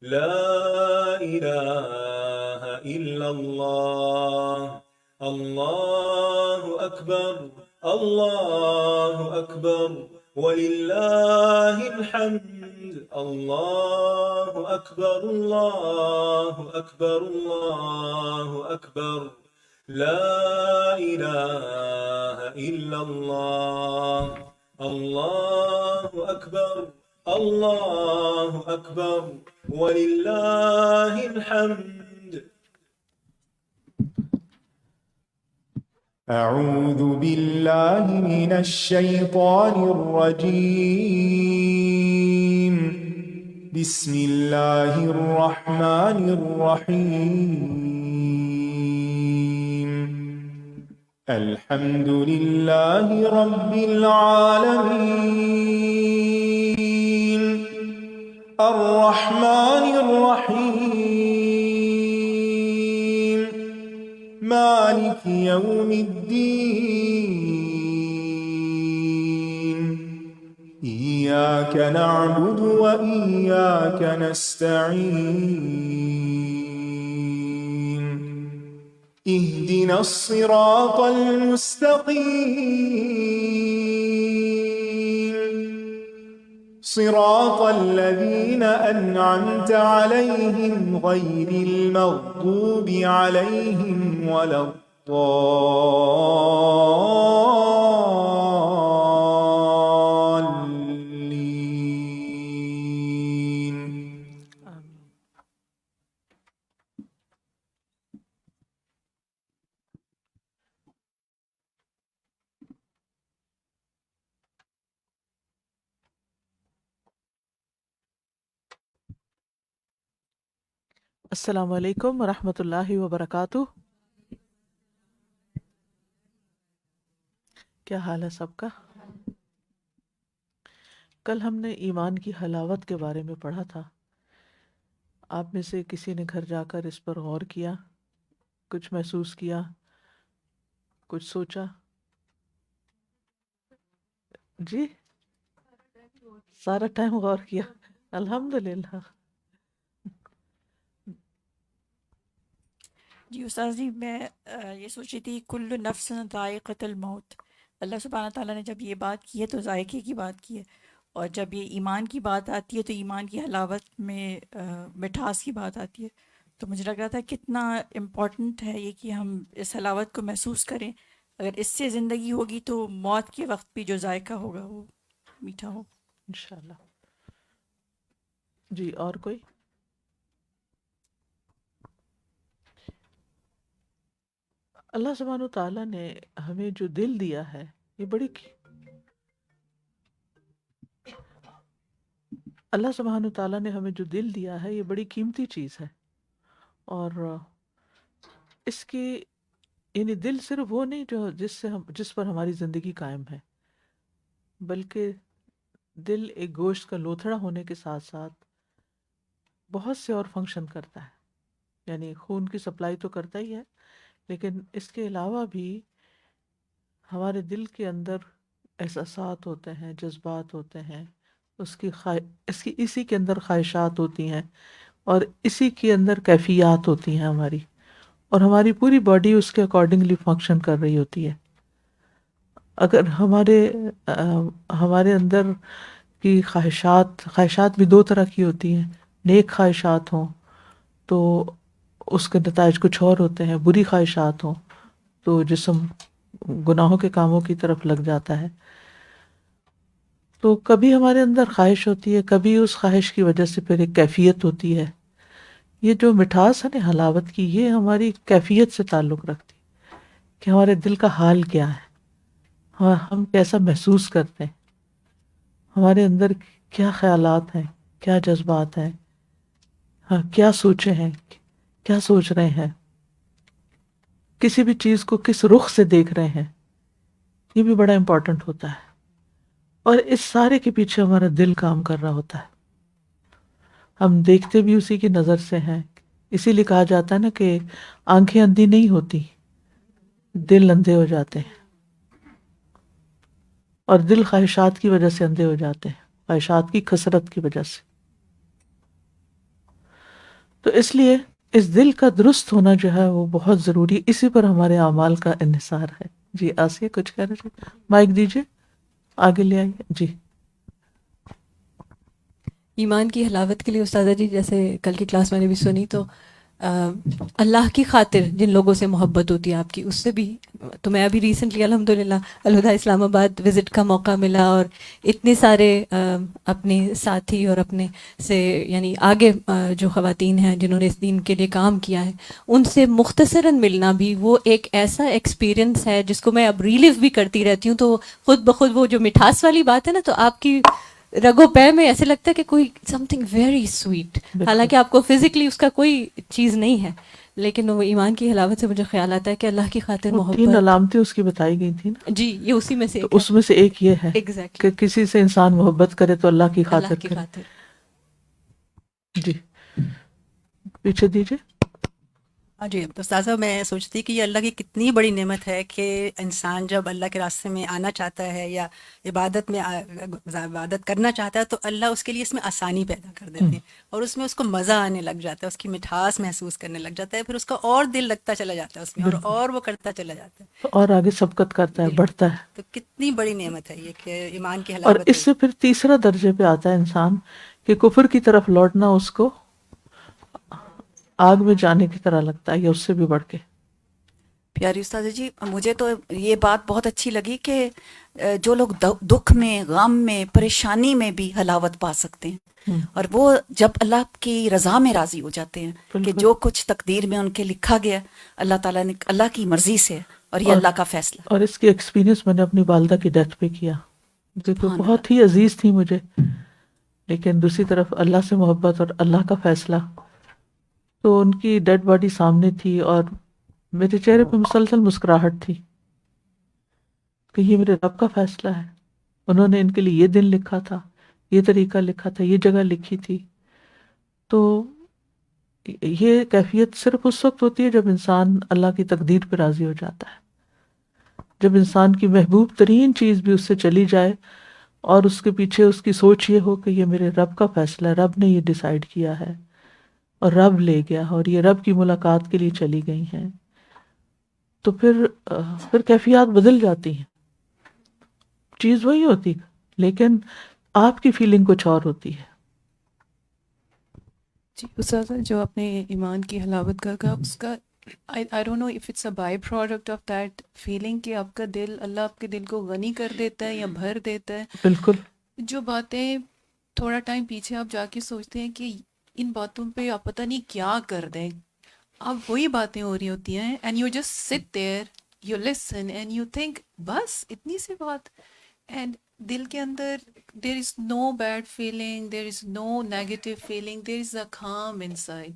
لا إله إلا الله الله أكبر الله أكبر ولله الحمد الله أكبر الله أكبر الله أكبر لا إله إلا الله الله أكبر الله أكبر ولله الحمد. أعوذ بالله من الشيطان الرجيم. بسم الله الرحمن الرحيم. الحمد لله رب العالمين الرحمن الرحيم مالك يوم الدين إياك نعبد وإياك نستعين اهدنا الصراط المستقيم صراط الذين أنعمت عليهم غير المغضوب عليهم ولا الضالين. السلام علیکم ورحمۃ اللہ وبرکاتہ. کیا حال ہے سب کا؟ کل ہم نے ایمان کی حلاوت کے بارے میں پڑھا تھا. آپ میں سے کسی نے گھر جا کر اس پر غور کیا، کچھ محسوس کیا، کچھ سوچا؟ جی، سارا ٹائم غور کیا. الحمدللہ. جی استاذ جی، میں یہ سوچ رہی تھی کل نفس ذائقۃ الموت. اللہ سبحانہ تعالیٰ نے جب یہ بات کی ہے تو ذائقے کی بات کی ہے، اور جب یہ ایمان کی بات آتی ہے تو ایمان کی حلاوت میں مٹھاس کی بات آتی ہے. تو مجھے لگ رہا تھا کتنا امپورٹنٹ ہے یہ کہ ہم اس حلاوت کو محسوس کریں. اگر اس سے زندگی ہوگی تو موت کے وقت بھی جو ذائقہ ہوگا وہ میٹھا ہو انشاءاللہ. جی، اور کوئی؟ اللہ سبحانہ و تعالیٰ نے ہمیں جو دل دیا ہے یہ اللہ سبحانہ و تعالیٰ نے ہمیں جو دل دیا ہے یہ بڑی قیمتی چیز ہے. اور اس کی یعنی دل صرف وہ نہیں جو جس پر ہماری زندگی قائم ہے، بلکہ دل ایک گوشت کا لوتھڑا ہونے کے ساتھ ساتھ بہت سے اور فنکشن کرتا ہے. یعنی خون کی سپلائی تو کرتا ہی ہے، لیکن اس کے علاوہ بھی ہمارے دل کے اندر احساسات ہوتے ہیں، جذبات ہوتے ہیں، اسی کے اندر خواہشات ہوتی ہیں، اور اسی کے اندر کیفیات ہوتی ہیں ہماری، اور ہماری پوری باڈی اس کے اکارڈنگلی فنکشن کر رہی ہوتی ہے. اگر ہمارے اندر کی خواہشات بھی دو طرح کی ہوتی ہیں. نیک خواہشات ہوں تو اس کے نتائج کچھ اور ہوتے ہیں، بری خواہشات ہوں تو جسم گناہوں کے کاموں کی طرف لگ جاتا ہے. تو کبھی ہمارے اندر خواہش ہوتی ہے، کبھی اس خواہش کی وجہ سے پھر ایک کیفیت ہوتی ہے. یہ جو مٹھاس ہے نا حلاوت کی، یہ ہماری کیفیت سے تعلق رکھتی کہ ہمارے دل کا حال کیا ہے، ہم کیسا محسوس کرتے ہیں، ہمارے اندر کیا خیالات ہیں، کیا جذبات ہیں، کیا سوچے ہیں، کیا سوچ رہے ہیں، کسی بھی چیز کو کس رخ سے دیکھ رہے ہیں. یہ بھی بڑا امپورٹنٹ ہوتا ہے. اور اس سارے کے پیچھے ہمارا دل کام کر رہا ہوتا ہے. ہم دیکھتے بھی اسی کی نظر سے ہیں. اسی لیے کہا جاتا ہے نا کہ آنکھیں اندھی نہیں ہوتی، دل اندھے ہو جاتے ہیں. اور دل خواہشات کی وجہ سے اندھے ہو جاتے ہیں، خواہشات کی کثرت کی وجہ سے. تو اس لیے اس دل کا درست ہونا جو ہے وہ بہت ضروری، اسی پر ہمارے اعمال کا انحصار ہے۔ جی آسیہ کچھ کہہ رہے تھے، مائک دیجیے، آگے لے آئیے۔ جی ایمان کی حلاوت کے لیے استاذہ جی، جیسے کل کی کلاس میں نے بھی سنی، تو اللہ کی خاطر جن لوگوں سے محبت ہوتی ہے آپ کی، اس سے بھی تو میں ابھی ریسنٹلی الحمدللہ الہدیٰ اسلام آباد وزٹ کا موقع ملا، اور اتنے سارے اپنے ساتھی اور اپنے سے یعنی آگے جو خواتین ہیں جنہوں نے اس دین کے لیے کام کیا ہے، ان سے مختصراً ملنا بھی وہ ایک ایسا ایکسپیرئنس ہے جس کو میں اب ریلیو بھی کرتی رہتی ہوں، تو خود بخود وہ جو مٹھاس والی بات ہے نا، تو آپ کی رگو پے میں ایسے لگتا ہے کہ کوئی سم تھنگ ویری سویٹ، حالانکہ آپ کو فزیکلی اس کا کوئی چیز نہیں ہے، لیکن وہ ایمان کی حلاوت سے مجھے خیال آتا ہے کہ اللہ کی خاطر وہ تین محبت۔ علامتیں اس کی بتائی گئی تھیں نا، جی یہ اسی میں سے تو ایک ہے۔ اس میں سے ایک یہ ہے ایگزیکٹلی، کہ کسی سے انسان محبت کرے تو اللہ کی خاطر اللہ کی کرے۔ خاطر۔ جی پیچھے دیجیے۔ جی استاذہ، میں سوچتی کہ یہ اللہ کی کتنی بڑی نعمت ہے کہ انسان جب اللہ کے راستے میں آنا چاہتا ہے یا عبادت میں عبادت کرنا چاہتا ہے تو اللہ اس کے لیے اس میں آسانی پیدا کر دیتے ہیں، اور اس میں اس کو مزہ آنے لگ جاتا ہے، اس کی مٹھاس محسوس کرنے لگ جاتا ہے، پھر اس کا اور دل لگتا چلا جاتا ہے اس میں، اور وہ کرتا چلا جاتا ہے، اور آگے سبقت کرتا ہے، بڑھتا ہے۔ تو کتنی بڑی نعمت ہے یہ کہ ایمان کی اور حلاوت اس سے پھر تیسرا درجے پہ آتا ہے انسان کہ کفر کی طرف لوٹنا اس کو آگ میں جانے کی طرح لگتا ہے، یا اس سے بھی بڑھ کے۔ پیاری استاذہ جی، مجھے تو یہ بات بہت اچھی لگی کہ جو لوگ دکھ میں، غم میں، پریشانی میں بھی حلاوت پا سکتے ہیں، اور وہ جب اللہ کی رضا میں راضی ہو جاتے ہیں کہ جو کچھ تقدیر میں ان کے لکھا گیا اللہ تعالیٰ نے، اللہ کی مرضی سے، اور یہ اللہ کا فیصلہ۔ اور اس کی ایکسپیرینس میں نے اپنی والدہ کی ڈیتھ پہ کیا، جو کہ بہت ہی عزیز تھی مجھے، لیکن دوسری طرف اللہ سے محبت اور اللہ کا فیصلہ، تو ان کی ڈیڈ باڈی سامنے تھی اور میرے چہرے پہ مسلسل مسکراہٹ تھی کہ یہ میرے رب کا فیصلہ ہے، انہوں نے ان کے لیے یہ دن لکھا تھا، یہ طریقہ لکھا تھا، یہ جگہ لکھی تھی۔ تو یہ کیفیت صرف اس وقت ہوتی ہے جب انسان اللہ کی تقدیر پہ راضی ہو جاتا ہے، جب انسان کی محبوب ترین چیز بھی اس سے چلی جائے اور اس کے پیچھے اس کی سوچ یہ ہو کہ یہ میرے رب کا فیصلہ ہے، رب نے یہ ڈیسائیڈ کیا ہے اور رب لے گیا، اور یہ رب کی ملاقات کے لیے چلی گئی ہیں، تو پھر کیفیات بدل جاتی ہیں، چیز وہی ہوتی لیکن آپ کی فیلنگ کچھ اور ہوتی ہے۔ جی استاذہ، جو آپ نے ایمان کی حلاوت کا کہا، اس کا I don't know if it's a by product of that feeling کہ آپ کا دل، اللہ آپ کے دل کو غنی کر دیتا ہے یا بھر دیتا ہے۔ بالکل، جو باتیں تھوڑا ٹائم پیچھے آپ جا کے سوچتے ہیں کہ ان باتوں پہ آپ پتہ نہیں کیا کر دیں، اب وہی باتیں ہو رہی ہوتی ہیں and you just sit there, you listen and you think بس اتنی سی بات، and دل کے اندر there is no bad feeling, there is no negative feeling, there is a calm inside،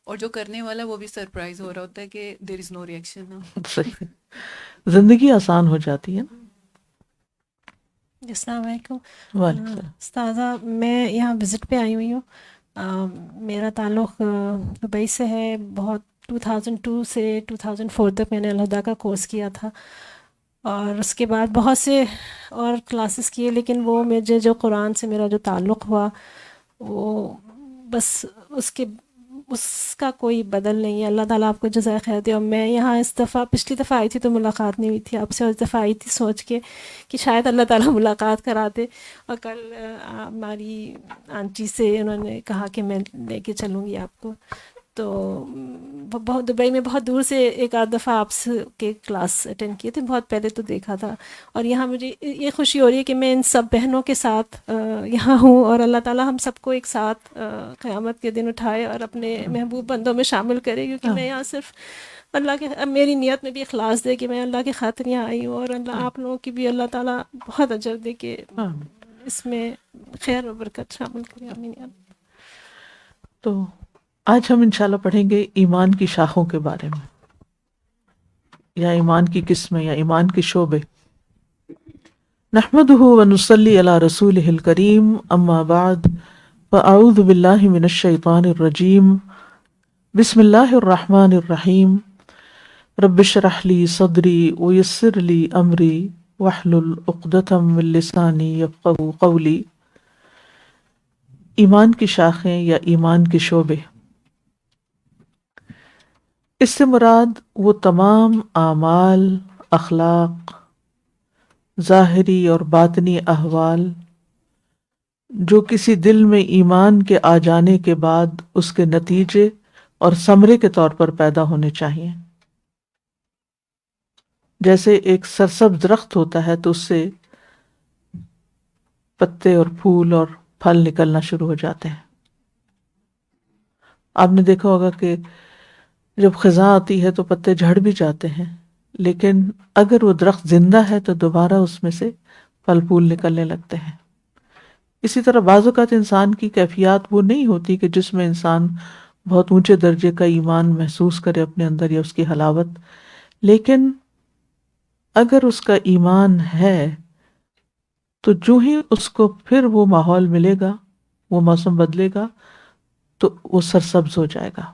اور جو کرنے والا وہ بھی سرپرائز ہو رہا ہوتا ہے کہ there is no reaction now۔ صحیح، زندگی آسان ہو جاتی ہے نا۔ السلام علیکم وعلیکم السلام۔ استاذہ، میں یہاں وزٹ پہ آئی ہوئی ہوں، میرا تعلق دبئی سے ہے، بہت 2002 سے 2004 تک میں نے الہدیٰ کا کورس کیا تھا، اور اس کے بعد بہت سے اور کلاسز کیے، لیکن وہ مجھے جو قرآن سے میرا جو تعلق ہوا وہ بس اس کا کوئی بدل نہیں ہے۔ اللہ تعالیٰ آپ کو جزائے خیر دے۔ اور میں یہاں اس دفعہ، پچھلی دفعہ آئی تھی تو ملاقات نہیں ہوئی تھی آپ سے، اور اس دفعہ آئی تھی سوچ کے کہ شاید اللہ تعالیٰ ملاقات کرا دے، اور کل ہماری آنٹی سے انہوں نے کہا کہ میں لے کے چلوں گی آپ کو، تو بہت دبئی میں بہت دور سے ایک آدھ دفعہ آپ کے کلاس اٹینڈ کیے تھے، بہت پہلے تو دیکھا تھا، اور یہاں مجھے یہ خوشی ہو رہی ہے کہ میں ان سب بہنوں کے ساتھ یہاں ہوں، اور اللہ تعالیٰ ہم سب کو ایک ساتھ قیامت کے دن اٹھائے اور اپنے محبوب بندوں میں شامل کرے، کیونکہ میں یہاں صرف اللہ کے، میری نیت میں بھی اخلاص دے کہ میں اللہ کی خاطر یہاں آئی ہوں، اور اللہ آپ لوگوں کی بھی اللہ تعالیٰ بہت اجر دے کہ اس میں خیر و برکت شامل کرے۔ آمین۔ تو آج ہم انشاءاللہ پڑھیں گے ایمان کی شاخوں کے بارے میں، یا ایمان کی قسمیں، یا ایمان کے شعبے۔ نحمدہ ونصلی علی رسولہ الکریم، اما بعد فاعوذ باللہ من الشیطان الرجیم، بسم اللہ الرحمن الرحیم، رب اشرح لی صدری ویسر لی امری واحلل عقدۃ من لسانی یفقہوا قولی۔ ایمان کی شاخیں یا ایمان کے شعبے۔ اس سے مراد وہ تمام اعمال، اخلاق، ظاہری اور باطنی احوال جو کسی دل میں ایمان کے آ جانے کے بعد اس کے نتیجے اور ثمرے کے طور پر پیدا ہونے چاہیے. جیسے ایک سرسبز درخت ہوتا ہے تو اس سے پتے اور پھول اور پھل نکلنا شروع ہو جاتے ہیں. آپ نے دیکھا ہوگا کہ جب خزاں آتی ہے تو پتے جھڑ بھی جاتے ہیں، لیکن اگر وہ درخت زندہ ہے تو دوبارہ اس میں سے پھل پھول نکلنے لگتے ہیں. اسی طرح بعض اوقات انسان کی کیفیات وہ نہیں ہوتی کہ جس میں انسان بہت اونچے درجے کا ایمان محسوس کرے اپنے اندر یا اس کی حلاوت، لیکن اگر اس کا ایمان ہے تو جو ہی اس کو پھر وہ ماحول ملے گا، وہ موسم بدلے گا تو وہ سرسبز ہو جائے گا.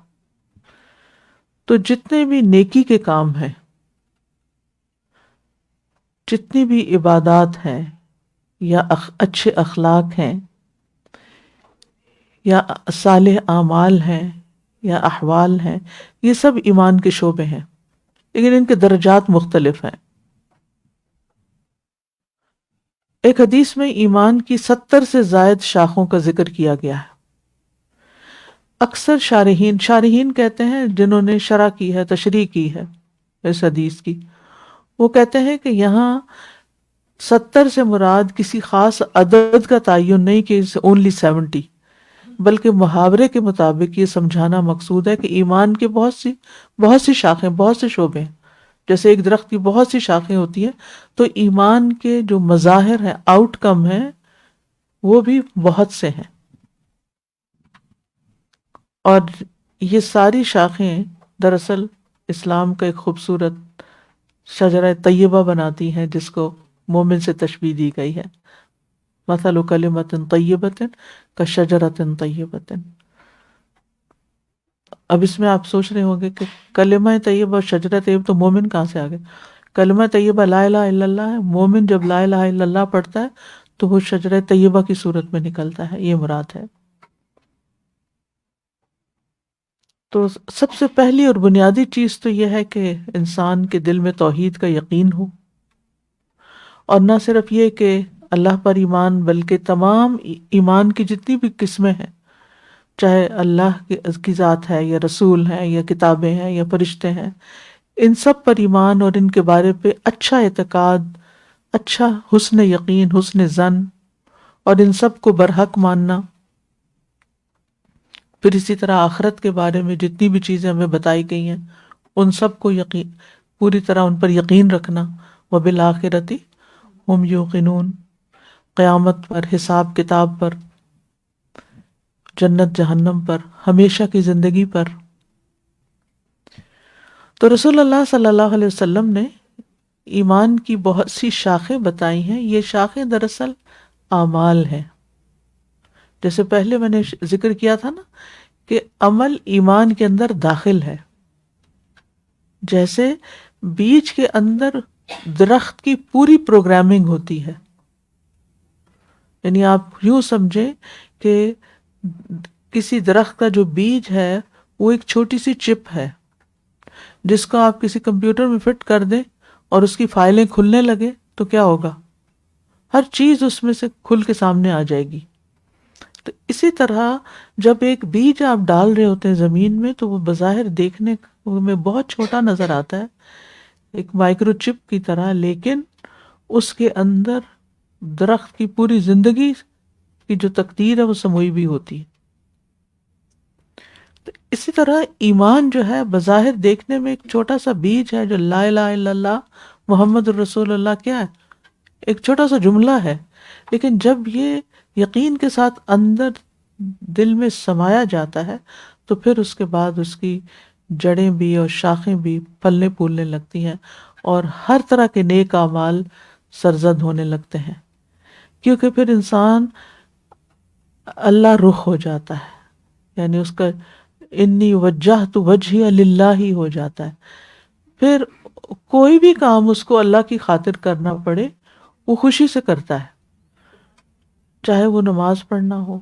تو جتنے بھی نیکی کے کام ہیں، جتنی بھی عبادات ہیں یا اچھے اخلاق ہیں یا صالح اعمال ہیں یا احوال ہیں، یہ سب ایمان کے شعبے ہیں، لیکن ان کے درجات مختلف ہیں. ایک حدیث میں ایمان کی 70 سے زائد شاخوں کا ذکر کیا گیا ہے. اکثر شارحین کہتے ہیں جنہوں نے شرح کی ہے، تشریح کی ہے اس حدیث کی، وہ کہتے ہیں کہ یہاں 70 سے مراد کسی خاص عدد کا تعین نہیں کہ اونلی 70، بلکہ محاورے کے مطابق یہ سمجھانا مقصود ہے کہ ایمان کے بہت سی شاخیں، بہت سے شعبے ہیں. جیسے ایک درخت کی بہت سی شاخیں ہوتی ہیں تو ایمان کے جو مظاہر ہیں، آؤٹ کم ہیں، وہ بھی بہت سے ہیں. اور یہ ساری شاخیں دراصل اسلام کا ایک خوبصورت شجرہ طیبہ بناتی ہیں جس کو مومن سے تشبیہ دی گئی ہے. مثل کلمۃ طیبۃ کشجرۃ طیبۃ. اب اس میں آپ سوچ رہے ہوں گے کہ کلمہ طیبہ اور شجرہ طیبہ تو مومن کہاں سے آ گئے؟ کلمہ طیبہ لا الہ الا اللہ ہے. مومن جب لا الہ الا اللہ پڑھتا ہے تو وہ شجرہ طیبہ کی صورت میں نکلتا ہے، یہ مراد ہے. تو سب سے پہلی اور بنیادی چیز تو یہ ہے کہ انسان کے دل میں توحید کا یقین ہو، اور نہ صرف یہ کہ اللہ پر ایمان، بلکہ تمام ایمان کی جتنی بھی قسمیں ہیں، چاہے اللہ کی ذات ہے یا رسول ہیں یا کتابیں ہیں یا فرشتے ہیں، ان سب پر ایمان اور ان کے بارے پہ اچھا اعتقاد، اچھا حسن یقین، حسن ظن، اور ان سب کو برحق ماننا. پھر اسی طرح آخرت کے بارے میں جتنی بھی چیزیں ہمیں بتائی گئی ہیں ان سب کو پوری طرح ان پر یقین رکھنا. وبالآخرۃ ہم یوقنون. قیامت پر، حساب کتاب پر، جنت جہنم پر، ہمیشہ کی زندگی پر. تو رسول اللہ صلی اللہ علیہ وسلم نے ایمان کی بہت سی شاخیں بتائی ہیں. یہ شاخیں دراصل اعمال ہیں. جیسے پہلے میں نے ذکر کیا تھا نا کہ عمل ایمان کے اندر داخل ہے. جیسے بیج کے اندر درخت کی پوری پروگرامنگ ہوتی ہے. یعنی آپ یوں سمجھیں کہ کسی درخت کا جو بیج ہے وہ ایک چھوٹی سی چپ ہے جس کو آپ کسی کمپیوٹر میں فٹ کر دیں اور اس کی فائلیں کھلنے لگے تو کیا ہوگا؟ ہر چیز اس میں سے کھل کے سامنے آ جائے گی. تو اسی طرح جب ایک بیج آپ ڈال رہے ہوتے ہیں زمین میں تو وہ بظاہر دیکھنے میں بہت چھوٹا نظر آتا ہے، ایک مائکرو چپ کی طرح، لیکن اس کے اندر درخت کی پوری زندگی کی جو تقدیر ہے وہ سموئی بھی ہوتی ہے. تو اسی طرح ایمان جو ہے بظاہر دیکھنے میں ایک چھوٹا سا بیج ہے جو لا الہ الا اللہ محمد الرسول اللہ کیا ہے، ایک چھوٹا سا جملہ ہے، لیکن جب یہ یقین کے ساتھ اندر دل میں سمایا جاتا ہے تو پھر اس کے بعد اس کی جڑیں بھی اور شاخیں بھی پھلنے پھولنے لگتی ہیں اور ہر طرح کے نیک اعمال سرزد ہونے لگتے ہیں، کیونکہ پھر انسان اللہ رخ ہو جاتا ہے. یعنی اس کا انی وجہت وجہی للہ ہی ہو جاتا ہے. پھر کوئی بھی کام اس کو اللہ کی خاطر کرنا پڑے وہ خوشی سے کرتا ہے، چاہے وہ نماز پڑھنا ہو،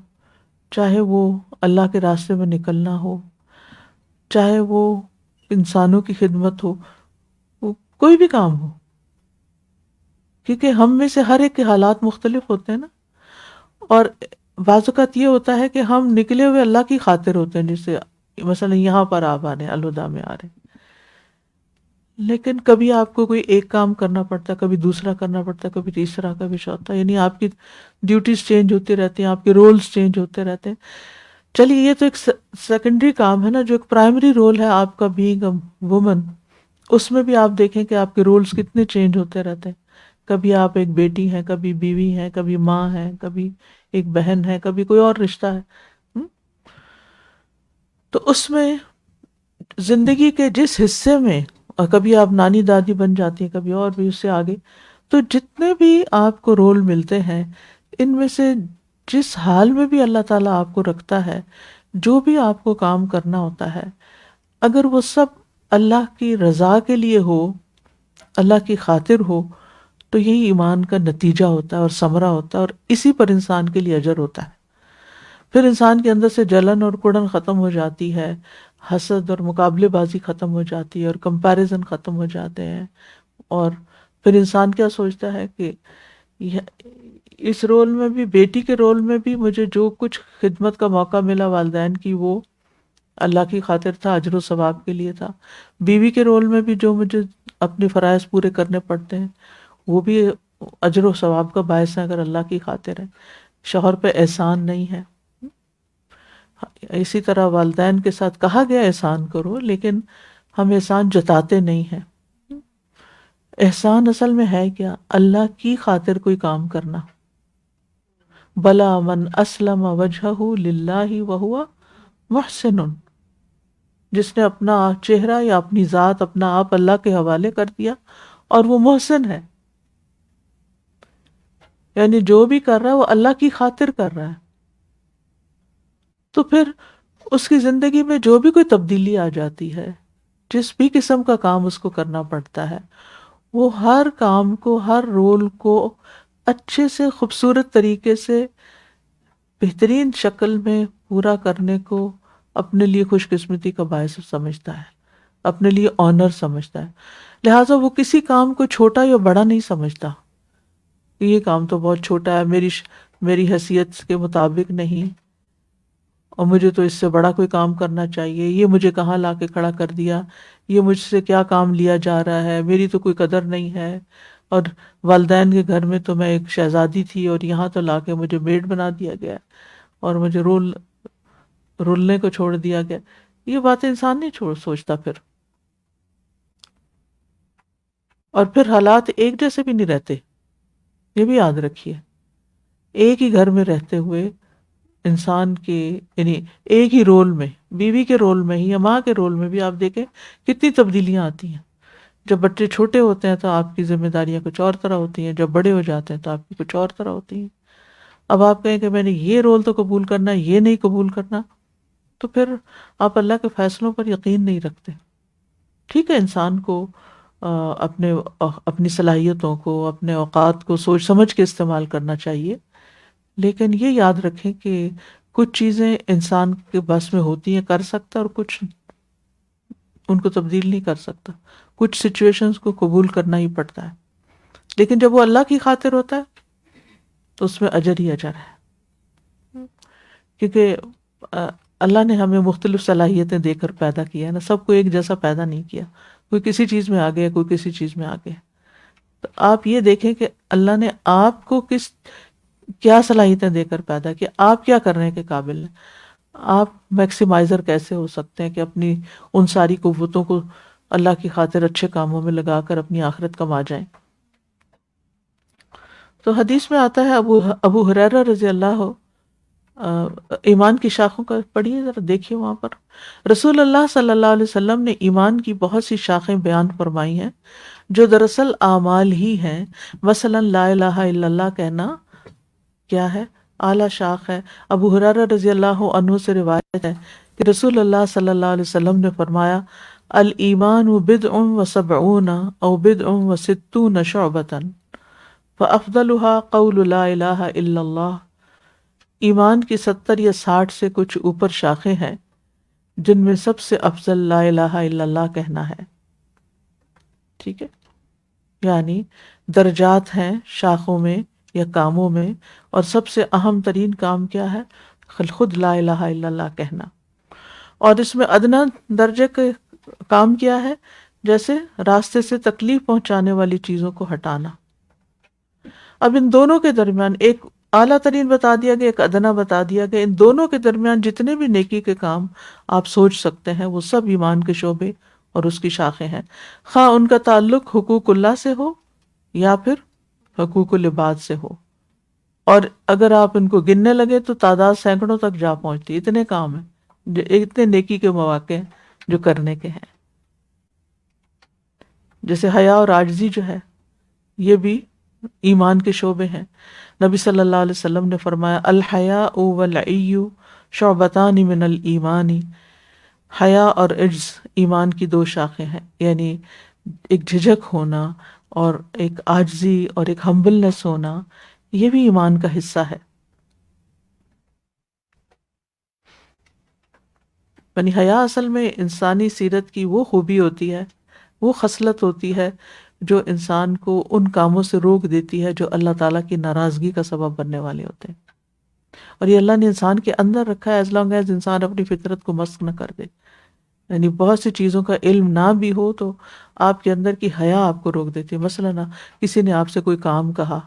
چاہے وہ اللہ کے راستے میں نکلنا ہو، چاہے وہ انسانوں کی خدمت ہو، وہ کوئی بھی کام ہو، کیونکہ ہم میں سے ہر ایک کے حالات مختلف ہوتے ہیں نا، اور بعض اوقات یہ ہوتا ہے کہ ہم نکلے ہوئے اللہ کی خاطر ہوتے ہیں، جیسے مثلا یہاں پر آپ آ رہے ہیں، الہدا میں آ رہے ہیں، لیکن کبھی آپ کو کوئی ایک کام کرنا پڑتا ہے، کبھی دوسرا کرنا پڑتا ہے، کبھی تیسرا، کبھی چوتھا، یعنی آپ کی ڈیوٹیز چینج ہوتی رہتی ہیں، آپ کے رولز چینج ہوتے رہتے ہیں. چلیے یہ تو ایک سیکنڈری کام ہے نا. جو ایک پرائمری رول ہے آپ کا بینگ اے وومن، اس میں بھی آپ دیکھیں کہ آپ کے رولز کتنے چینج ہوتے رہتے ہیں. کبھی آپ ایک بیٹی ہیں، کبھی بیوی ہیں، کبھی ماں ہیں، کبھی ایک بہن ہے، کبھی کوئی اور رشتہ ہے. تو اس میں زندگی کے جس حصے میں، اور کبھی آپ نانی دادی بن جاتی ہیں، کبھی اور بھی اس سے آگے، تو جتنے بھی آپ کو رول ملتے ہیں، ان میں سے جس حال میں بھی اللہ تعالیٰ آپ کو رکھتا ہے، جو بھی آپ کو کام کرنا ہوتا ہے، اگر وہ سب اللہ کی رضا کے لیے ہو، اللہ کی خاطر ہو، تو یہی ایمان کا نتیجہ ہوتا ہے اور ثمرہ ہوتا ہے، اور اسی پر انسان کے لیے اجر ہوتا ہے. پھر انسان کے اندر سے جلن اور کڑن ختم ہو جاتی ہے، حسد اور مقابلے بازی ختم ہو جاتی ہے، اور کمپیریزن ختم ہو جاتے ہیں. اور پھر انسان کیا سوچتا ہے کہ اس رول میں بھی، بیٹی کے رول میں بھی مجھے جو کچھ خدمت کا موقع ملا والدین کی، وہ اللہ کی خاطر تھا، اجر و ثواب کے لیے تھا. بیوی کے رول میں بھی جو مجھے اپنے فرائض پورے کرنے پڑتے ہیں، وہ بھی اجر و ثواب کا باعث ہے اگر اللہ کی خاطر ہے. شوہر پہ احسان نہیں ہے. اسی طرح والدین کے ساتھ کہا گیا احسان کرو، لیکن ہم احسان جتاتے نہیں ہیں. احسان اصل میں ہے کیا؟ اللہ کی خاطر کوئی کام کرنا. بلا من اسلم وجہہ للہ وہو محسن، جس نے اپنا چہرہ یا اپنی ذات، اپنا آپ اللہ کے حوالے کر دیا اور وہ محسن ہے، یعنی جو بھی کر رہا ہے وہ اللہ کی خاطر کر رہا ہے. تو پھر اس کی زندگی میں جو بھی کوئی تبدیلی آ جاتی ہے، جس بھی قسم کا کام اس کو کرنا پڑتا ہے، وہ ہر کام کو، ہر رول کو اچھے سے، خوبصورت طریقے سے، بہترین شکل میں پورا کرنے کو اپنے لیے خوش قسمتی کا باعث سمجھتا ہے، اپنے لیے آنر سمجھتا ہے. لہٰذا وہ کسی کام کو چھوٹا یا بڑا نہیں سمجھتا کہ یہ کام تو بہت چھوٹا ہے، میری حیثیت کے مطابق نہیں، اور مجھے تو اس سے بڑا کوئی کام کرنا چاہیے، یہ مجھے کہاں لا کے کھڑا کر دیا، یہ مجھ سے کیا کام لیا جا رہا ہے، میری تو کوئی قدر نہیں ہے، اور والدین کے گھر میں تو میں ایک شہزادی تھی اور یہاں تو لا کے مجھے میڈ بنا دیا گیا اور مجھے رولنے کو چھوڑ دیا گیا. یہ باتیں انسان نہیں سوچتا پھر. اور پھر حالات ایک جیسے بھی نہیں رہتے، یہ بھی یاد رکھیے. ایک ہی گھر میں رہتے ہوئے انسان کے، یعنی ایک ہی رول میں، بیوی کے رول میں ہی یا ماں کے رول میں بھی آپ دیکھیں کتنی تبدیلیاں آتی ہیں. جب بچے چھوٹے ہوتے ہیں تو آپ کی ذمہ داریاں کچھ اور طرح ہوتی ہیں، جب بڑے ہو جاتے ہیں تو آپ کی کچھ اور طرح ہوتی ہیں. اب آپ کہیں کہ میں نے یہ رول تو قبول کرنا ہے، یہ نہیں قبول کرنا، تو پھر آپ اللہ کے فیصلوں پر یقین نہیں رکھتے. ٹھیک ہے، انسان کو اپنی صلاحیتوں کو، اپنے اوقات کو سوچ سمجھ کے استعمال کرنا چاہیے، لیکن یہ یاد رکھیں کہ کچھ چیزیں انسان کے بس میں ہوتی ہیں، کر سکتا، اور کچھ ان کو تبدیل نہیں کر سکتا. کچھ سچویشنز کو قبول کرنا ہی پڑتا ہے، لیکن جب وہ اللہ کی خاطر ہوتا ہے تو اس میں اجر ہی اجر ہے. کیونکہ اللہ نے ہمیں مختلف صلاحیتیں دے کر پیدا کیا ہے نا، سب کو ایک جیسا پیدا نہیں کیا. کوئی کسی چیز میں آگے ہے، کوئی کسی چیز میں آگے ہے. تو آپ یہ دیکھیں کہ اللہ نے آپ کو کیا صلاحیتیں دے کر پیدا کیا، آپ کیا کرنے کے قابل ہیں. آپ میکسیمائزر کیسے ہو سکتے ہیں کہ اپنی ان ساری قوتوں کو اللہ کی خاطر اچھے کاموں میں لگا کر اپنی آخرت کما جائیں. تو حدیث میں آتا ہے، ابو ہریرہ رضی اللہ، ایمان کی شاخوں کا پڑھیے ذرا، دیکھیے وہاں پر رسول اللہ صلی اللہ علیہ وسلم نے ایمان کی بہت سی شاخیں بیان فرمائی ہیں جو دراصل اعمال ہی ہیں. مثلا لا الہ الا اللہ کہنا کیا ہے؟ اعلیٰ شاخ ہے. ابو ہریرہ رضی اللہ عنہ سے روایت ہے کہ رسول اللہ صلی اللہ علیہ وسلم نے فرمایا، الایمان بدع و سبعون او بدع و ستون شعبۃ فافضلها قول لا الہ الا اللہ. ایمان کی 70 یا 60 سے کچھ اوپر شاخیں ہیں، جن میں سب سے افضل لا الہ الا اللہ کہنا ہے. ٹھیک ہے، یعنی درجات ہیں شاخوں میں یا کاموں میں، اور سب سے اہم ترین کام کیا ہے؟ خود لا الہ الا اللہ کہنا. اور اس میں ادنا درجے کے کام کیا ہے؟ جیسے راستے سے تکلیف پہنچانے والی چیزوں کو ہٹانا. اب ان دونوں کے درمیان ایک اعلیٰ ترین بتا دیا گیا، ایک ادنا بتا دیا گیا. ان دونوں کے درمیان جتنے بھی نیکی کے کام آپ سوچ سکتے ہیں وہ سب ایمان کے شعبے اور اس کی شاخیں ہیں، خواہ ان کا تعلق حقوق اللہ سے ہو یا پھر حقوق العباد سے ہو. اور اگر آپ ان کو گننے لگے تو تعداد سینکڑوں تک جا پہنچتی. اتنے کام ہیں، اتنے نیکی کے مواقع ہیں جو کرنے کے ہیں. جیسے حیا اور عاجزی جو ہے یہ بھی ایمان کے شعبے ہیں. نبی صلی اللہ علیہ وسلم نے فرمایا الحیاء والعی شعبتان من الایمان. حیا اور عجز ایمان کی دو شاخیں ہیں، یعنی ایک جھجک ہونا اور ایک عاجزی اور ایک ہمبلنس ہونا، یہ بھی ایمان کا حصہ ہے. یعنی حیا اصل میں انسانی سیرت کی وہ خوبی ہوتی ہے، وہ خصلت ہوتی ہے جو انسان کو ان کاموں سے روک دیتی ہے جو اللہ تعالیٰ کی ناراضگی کا سبب بننے والے ہوتے ہیں. اور یہ اللہ نے انسان کے اندر رکھا ہے ایز لانگ ایز انسان اپنی فطرت کو مسخ نہ کر دے. یعنی بہت سی چیزوں کا علم نہ بھی ہو تو آپ کے اندر کی حیا آپ کو روک دیتی ہے. مثلاً کسی نے آپ سے کوئی کام کہا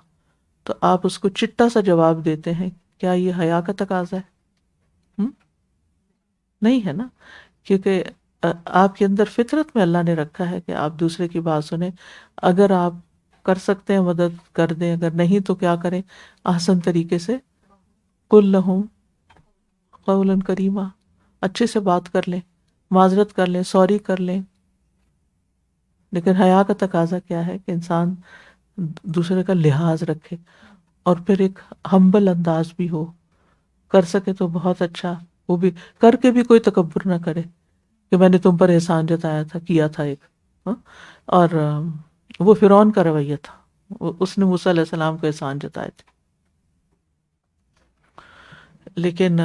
تو آپ اس کو چٹا سا جواب دیتے ہیں، کیا یہ حیا کا تقاضا ہے؟ نہیں ہے نا، کیونکہ آپ کے اندر فطرت میں اللہ نے رکھا ہے کہ آپ دوسرے کی بات سنیں. اگر آپ کر سکتے ہیں مدد کر دیں، اگر نہیں تو کیا کریں؟ احسن طریقے سے قل لہم قولا کریما، اچھے سے بات کر لیں، معذرت کر لیں، سوری کر لیں. لیکن حیا کا تقاضا کیا ہے کہ انسان دوسرے کا لحاظ رکھے اور پھر ایک ہمبل انداز بھی ہو. کر سکے تو بہت اچھا، وہ بھی کر کے بھی کوئی تکبر نہ کرے کہ میں نے تم پر احسان جتایا تھا، کیا تھا ایک. اور وہ فرعون کا رویہ تھا، اس نے موسیٰ علیہ السلام کو احسان جتائے تھے. لیکن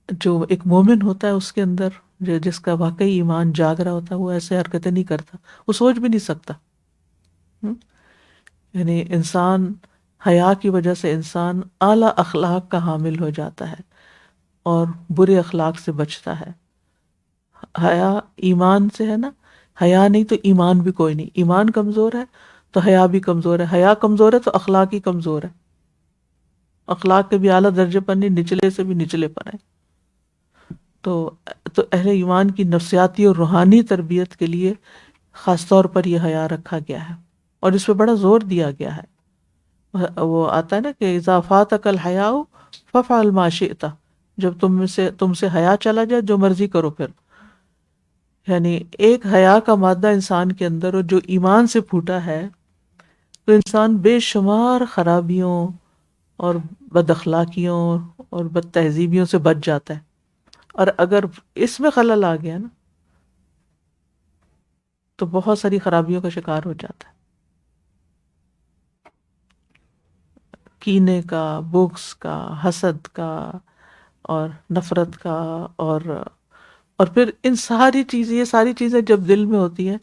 جو ایک مومن ہوتا ہے اس کے اندر جس کا واقعی ایمان جاگ رہا ہوتا ہے وہ ایسے حرکتیں نہیں کرتا، وہ سوچ بھی نہیں سکتا. یعنی انسان حیا کی وجہ سے انسان اعلیٰ اخلاق کا حامل ہو جاتا ہے اور برے اخلاق سے بچتا ہے. حیا ایمان سے ہے نا، حیا نہیں تو ایمان بھی کوئی نہیں. ایمان کمزور ہے تو حیا بھی کمزور ہے، حیا کمزور ہے تو اخلاق ہی کمزور ہے. اخلاق کے بھی اعلیٰ درجے پر نہیں، نچلے سے بھی نچلے پر ہیں. تو اہل ایمان کی نفسیاتی اور روحانی تربیت کے لیے خاص طور پر یہ حیا رکھا گیا ہے اور اس پہ بڑا زور دیا گیا ہے. وہ آتا ہے نا کہ اذا فاتک الحیاء ففعل ما شئت، جب تم سے حیا چلا جائے جو مرضی کرو پھر. یعنی ایک حیا کا مادہ انسان کے اندر اور جو ایمان سے پھوٹا ہے تو انسان بے شمار خرابیوں اور بد اخلاقیوں اور بد تہذیبیوں سے بچ جاتا ہے. اور اگر اس میں خلل آ گیا نا تو بہت ساری خرابیوں کا شکار ہو جاتا ہے. کینے کا، بغض کا، حسد کا اور نفرت کا اور پھر ان ساری چیزیں، یہ ساری چیزیں جب دل میں ہوتی ہیں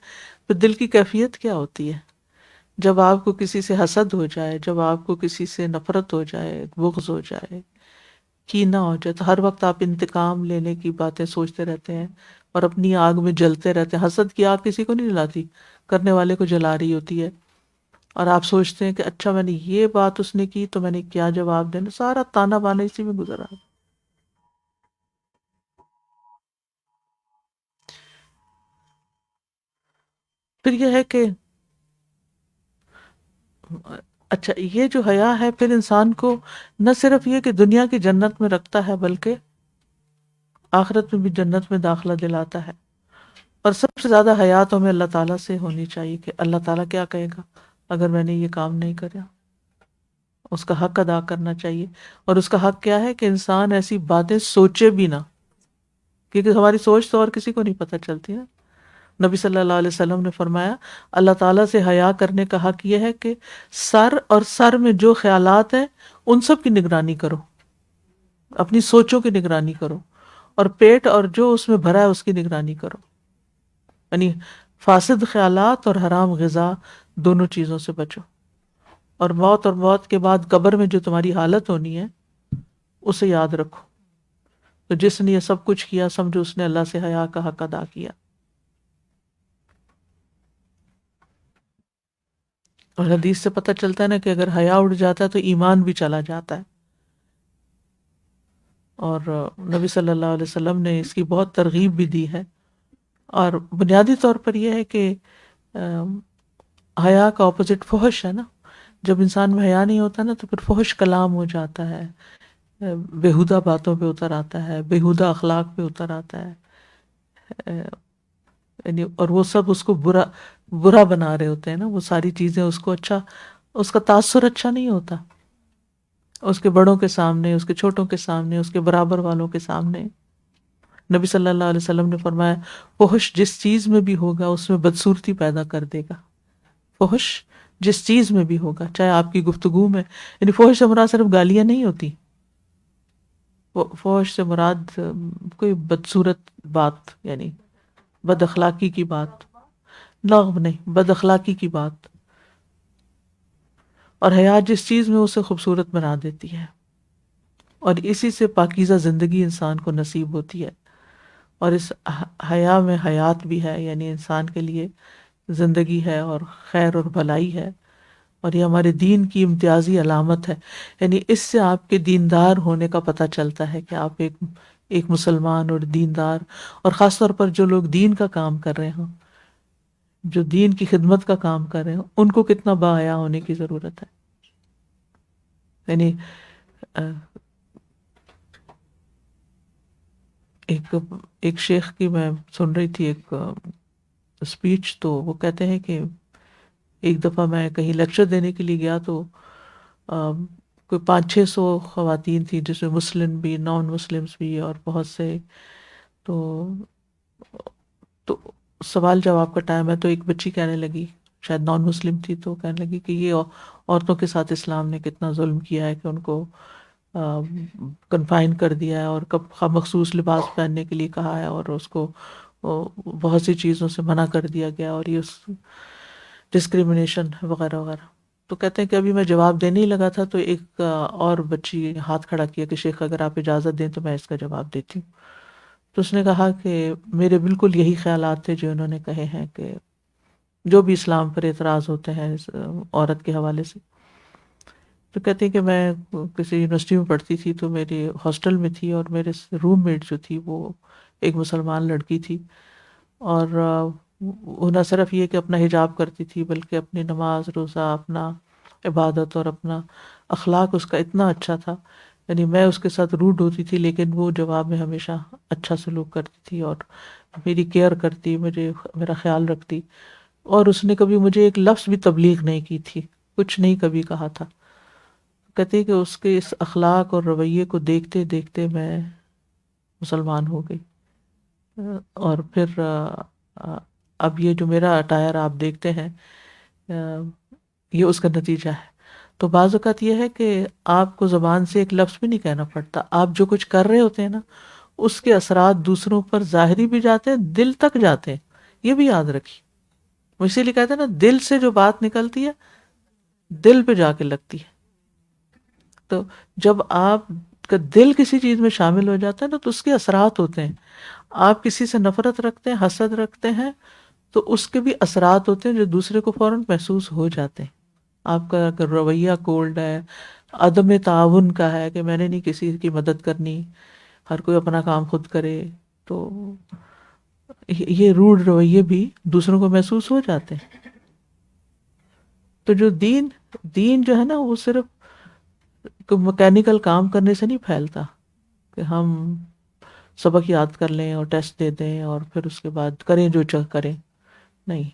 پھر دل کی کیفیت کیا ہوتی ہے؟ جب آپ کو کسی سے حسد ہو جائے، جب آپ کو کسی سے نفرت ہو جائے، بغض ہو جائے، کینہ ہو جائے، تو ہر وقت آپ انتقام لینے کی باتیں سوچتے رہتے ہیں اور اپنی آگ میں جلتے رہتے ہیں. حسد کی آگ کسی کو نہیں جلاتی، کرنے والے کو جلا رہی ہوتی ہے. اور آپ سوچتے ہیں کہ اچھا میں نے یہ بات اس نے کی تو میں نے کیا جواب دینا، سارا تانا بانا اسی میں گزرا. پھر یہ ہے کہ اچھا یہ جو حیا ہے پھر انسان کو نہ صرف یہ کہ دنیا کی جنت میں رکھتا ہے بلکہ آخرت میں بھی جنت میں داخلہ دلاتا ہے. اور سب سے زیادہ حیا تو ہمیں اللہ تعالیٰ سے ہونی چاہیے کہ اللہ تعالیٰ کیا کہے گا اگر میں نے یہ کام نہیں کرا. اس کا حق ادا کرنا چاہیے. اور اس کا حق کیا ہے کہ انسان ایسی باتیں سوچے بھی نہ، کیونکہ ہماری سوچ تو اور کسی کو نہیں پتہ چلتی نا. نبی صلی اللہ علیہ وسلم نے فرمایا اللہ تعالیٰ سے حیا کرنے کا حق یہ ہے کہ سر اور سر میں جو خیالات ہیں ان سب کی نگرانی کرو، اپنی سوچوں کی نگرانی کرو. اور پیٹ اور جو اس میں بھرا ہے اس کی نگرانی کرو. یعنی فاسد خیالات اور حرام غذا دونوں چیزوں سے بچو. اور موت کے بعد قبر میں جو تمہاری حالت ہونی ہے اسے یاد رکھو. تو جس نے یہ سب کچھ کیا سمجھو اس نے اللہ سے حیا کا حق ادا کیا. اور حدیث سے پتہ چلتا ہے نا کہ اگر حیا اڑ جاتا ہے تو ایمان بھی چلا جاتا ہے. اور نبی صلی اللہ علیہ وسلم نے اس کی بہت ترغیب بھی دی ہے. اور بنیادی طور پر یہ ہے کہ حیا کا اپوزٹ فحش ہے نا. جب انسان میں حیا نہیں ہوتا نا تو پھر فحش کلام ہو جاتا ہے، بیہودہ باتوں پہ اتر آتا ہے، بیہودہ اخلاق پہ اتر آتا ہے. یعنی اور وہ سب اس کو برا بنا رہے ہوتے ہیں نا. وہ ساری چیزیں اس کو اچھا، اس کا تاثر اچھا نہیں ہوتا اس کے بڑوں کے سامنے، اس کے چھوٹوں کے سامنے، اس کے برابر والوں کے سامنے. نبی صلی اللہ علیہ وسلم نے فرمایا فحش جس چیز میں بھی ہوگا اس میں بدصورتی پیدا کر دے گا. فحش جس چیز میں بھی ہوگا، چاہے آپ کی گفتگو میں، یعنی فحش سے مراد صرف گالیاں نہیں ہوتی. فحش سے مراد کوئی بدصورت بات، یعنی بد اخلاقی کی بات، لغو نہیں، بد اخلاقی کی بات. اور حیا جس چیز میں اسے خوبصورت بنا دیتی ہے، اور اسی سے پاکیزہ زندگی انسان کو نصیب ہوتی ہے. اور اس حیا میں حیات بھی ہے، یعنی انسان کے لیے زندگی ہے اور خیر اور بھلائی ہے. اور یہ ہمارے دین کی امتیازی علامت ہے. یعنی اس سے آپ کے دیندار ہونے کا پتہ چلتا ہے کہ آپ ایک مسلمان اور دیندار، اور خاص طور پر جو لوگ دین کا کام کر رہے ہوں، جو دین کی خدمت کا کام کر رہے ہوں، ان کو کتنا باحیا ہونے کی ضرورت ہے. یعنی ایک شیخ کی میں سن رہی تھی ایک اسپیچ، تو وہ کہتے ہیں کہ ایک دفعہ میں کہیں لیکچر دینے کے لیے گیا تو کوئی 500-600 خواتین تھیں، جس میں مسلم بھی، نان مسلمس بھی، اور بہت سے. تو سوال جواب کا ٹائم ہے، تو ایک بچی کہنے لگی، شاید نان مسلم تھی، تو کہنے لگی کہ یہ عورتوں کے ساتھ اسلام نے کتنا ظلم کیا ہے کہ ان کو کنفائن کر دیا ہے، اور مخصوص لباس پہننے کے لیے کہا ہے، اور اس کو بہت سی چیزوں سے منع کر دیا گیا، اور یہ ڈسکریمنیشن وغیرہ وغیرہ. تو کہتے ہیں کہ ابھی میں جواب دینے ہی لگا تھا تو ایک اور بچی ہاتھ کھڑا کیا کہ شیخ اگر آپ اجازت دیں تو میں اس کا جواب دیتی ہوں. تو اس نے کہا کہ میرے بالکل یہی خیالات تھے جو انہوں نے کہے ہیں، کہ جو بھی اسلام پر اعتراض ہوتے ہیں عورت کے حوالے سے. تو کہتے ہیں کہ میں کسی یونیورسٹی میں پڑھتی تھی، تو میری ہاسٹل میں تھی، اور میرے روم میٹ جو تھی وہ ایک مسلمان لڑکی تھی، اور وہ نہ صرف یہ کہ اپنا حجاب کرتی تھی بلکہ اپنی نماز روزہ، اپنا عبادت اور اپنا اخلاق اس کا اتنا اچھا تھا. یعنی میں اس کے ساتھ روڈ ہوتی تھی لیکن وہ جواب میں ہمیشہ اچھا سلوک کرتی تھی اور میری کیئر کرتی، میرا خیال رکھتی. اور اس نے کبھی مجھے ایک لفظ بھی تبلیغ نہیں کی تھی، کچھ نہیں کبھی کہا تھا. کہتے کہ اس کے اس اخلاق اور رویے کو دیکھتے دیکھتے میں مسلمان ہو گئی. اور پھر اب یہ جو میرا اٹائر آپ دیکھتے ہیں یہ اس کا نتیجہ ہے. تو بعض اوقات یہ ہے کہ آپ کو زبان سے ایک لفظ بھی نہیں کہنا پڑتا، آپ جو کچھ کر رہے ہوتے ہیں نا اس کے اثرات دوسروں پر ظاہری بھی جاتے ہیں، دل تک جاتے ہیں. یہ بھی یاد رکھیے، وہ اسی لیے کہتے ہیں نا دل سے جو بات نکلتی ہے دل پہ جا کے لگتی ہے. تو جب آپ کا دل کسی چیز میں شامل ہو جاتا ہے نا تو اس کے اثرات ہوتے ہیں. آپ کسی سے نفرت رکھتے ہیں، حسد رکھتے ہیں، تو اس کے بھی اثرات ہوتے ہیں جو دوسرے کو فوراً محسوس ہو جاتے ہیں. آپ کا اگر رویہ کولڈ ہے، عدم تعاون کا ہے کہ میں نے نہیں کسی کی مدد کرنی، ہر کوئی اپنا کام خود کرے، تو یہ روڈ رویے بھی دوسروں کو محسوس ہو جاتے ہیں. تو جو دین جو ہے نا وہ صرف مکینیکل کام کرنے سے نہیں پھیلتا کہ ہم سبق یاد کر لیں اور ٹیسٹ دے دیں اور پھر اس کے بعد کریں جو چاہ کریں. نہیں،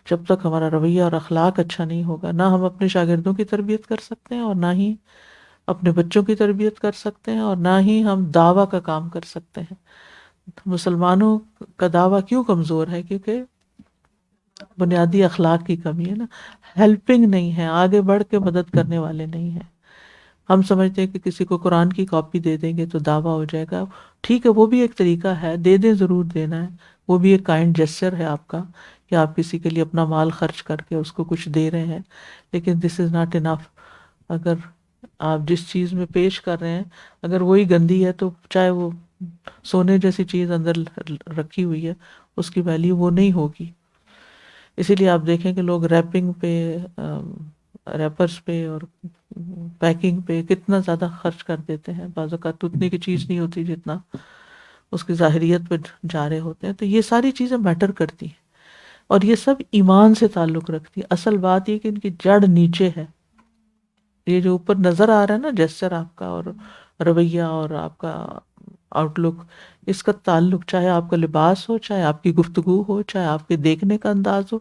جب تک ہمارا رویہ اور اخلاق اچھا نہیں ہوگا، نہ ہم اپنے شاگردوں کی تربیت کر سکتے ہیں، اور نہ ہی اپنے بچوں کی تربیت کر سکتے ہیں، اور نہ ہی ہم دعویٰ کا کام کر سکتے ہیں. مسلمانوں کا دعویٰ کیوں کمزور ہے؟ کیونکہ بنیادی اخلاق کی کمی ہے نا. ہیلپنگ نہیں ہے، آگے بڑھ کے مدد کرنے والے نہیں ہیں. ہم سمجھتے ہیں کہ کسی کو قرآن کی کاپی دے دیں گے تو دعویٰ ہو جائے گا. ٹھیک ہے، وہ بھی ایک طریقہ ہے، دے دیں، ضرور دینا ہے، وہ بھی ایک کائنڈ جیسچر ہے آپ کا کہ آپ کسی کے لیے اپنا مال خرچ کر کے اس کو کچھ دے رہے ہیں. لیکن دس از ناٹ انف. اگر آپ جس چیز میں پیش کر رہے ہیں اگر وہی گندی ہے تو چاہے وہ سونے جیسی چیز اندر رکھی ہوئی ہے اس کی ویلیو وہ نہیں ہوگی. اسی لیے آپ دیکھیں کہ لوگ ریپنگ پہ، ریپرز پہ اور پیکنگ پہ کتنا زیادہ خرچ کر دیتے ہیں. بعض اوقات اتنی کی چیز نہیں ہوتی جتنا اس کی ظاہریت پہ جا رہے ہوتے ہیں. تو یہ ساری چیزیں میٹر کرتی ہیں اور یہ سب ایمان سے تعلق رکھتی ہے. اصل بات یہ کہ ان کی جڑ نیچے ہے. یہ جو اوپر نظر آ رہا ہے نا جیسچر آپ کا اور رویہ اور آپ کا آؤٹ لک، اس کا تعلق چاہے آپ کا لباس ہو، چاہے آپ کی گفتگو ہو، چاہے آپ کے دیکھنے کا انداز ہو،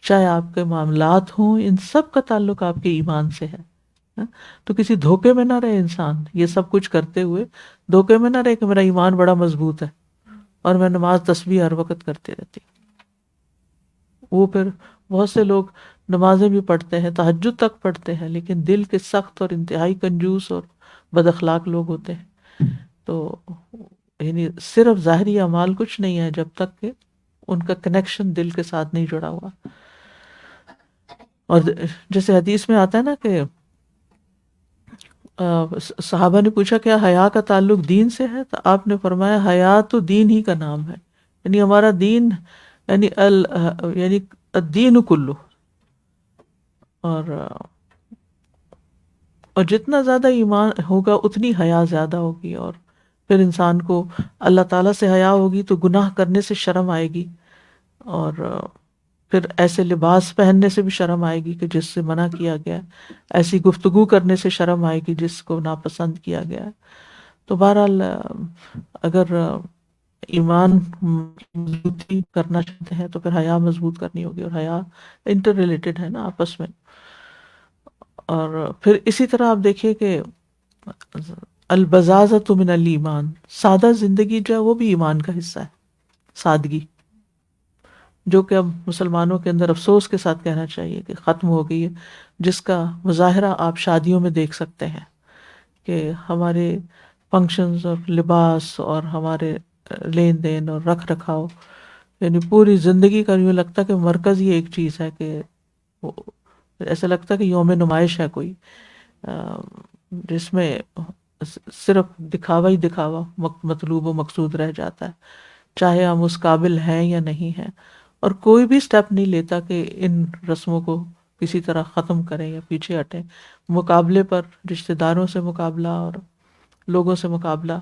چاہے آپ کے معاملات ہوں، ان سب کا تعلق آپ کے ایمان سے ہے. تو کسی دھوکے میں نہ رہے انسان. یہ سب کچھ کرتے ہوئے دھوکے میں نہ رہے کہ میرا ایمان بڑا مضبوط ہے اور میں نماز تسبیح ہر وقت کرتے رہتی. وہ پھر بہت سے لوگ نمازیں بھی پڑھتے ہیں، تہجد تک پڑھتے ہیں، لیکن دل کے سخت اور انتہائی کنجوس اور بد اخلاق لوگ ہوتے ہیں. تو یعنی صرف ظاہری اعمال کچھ نہیں ہے جب تک کہ ان کا کنیکشن دل کے ساتھ نہیں جڑا ہوا. اور جیسے حدیث میں آتا ہے نا کہ صحابہ نے پوچھا کیا حیا کا تعلق دین سے ہے؟ تو آپ نے فرمایا حیا تو دین ہی کا نام ہے. یعنی ہمارا دین یعنی یعنی الدین کلو. اور جتنا زیادہ ایمان ہوگا اتنی حیا زیادہ ہوگی، اور پھر انسان کو اللہ تعالیٰ سے حیا ہوگی تو گناہ کرنے سے شرم آئے گی، اور پھر ایسے لباس پہننے سے بھی شرم آئے گی کہ جس سے منع کیا گیا ہے، ایسی گفتگو کرنے سے شرم آئے گی جس کو ناپسند کیا گیا ہے. تو بہرحال اگر ایمان مضبوطی کرنا چاہتے ہیں تو پھر حیا مضبوط کرنی ہوگی، اور حیا انٹر ریلیٹڈ ہے نا آپس میں. اور پھر اسی طرح آپ دیکھیے کہ البزازۃ من الایمان، سادہ زندگی جو ہے وہ بھی ایمان کا حصہ ہے. سادگی جو کہ اب مسلمانوں کے اندر افسوس کے ساتھ کہنا چاہیے کہ ختم ہو گئی ہے، جس کا مظاہرہ آپ شادیوں میں دیکھ سکتے ہیں کہ ہمارے فنکشنز اور لباس اور ہمارے لین دین اور رکھ رکھاؤ، یعنی پوری زندگی کا یوں لگتا ہے کہ مرکز یہ ایک چیز ہے کہ ایسا لگتا ہے کہ یوم نمائش ہے کوئی، جس میں صرف دکھاوا ہی دکھاوا مطلوب و مقصود رہ جاتا ہے، چاہے ہم اس قابل ہیں یا نہیں ہیں. اور کوئی بھی سٹیپ نہیں لیتا کہ ان رسموں کو کسی طرح ختم کریں یا پیچھے ہٹیں. مقابلے پر رشتہ داروں سے مقابلہ اور لوگوں سے مقابلہ.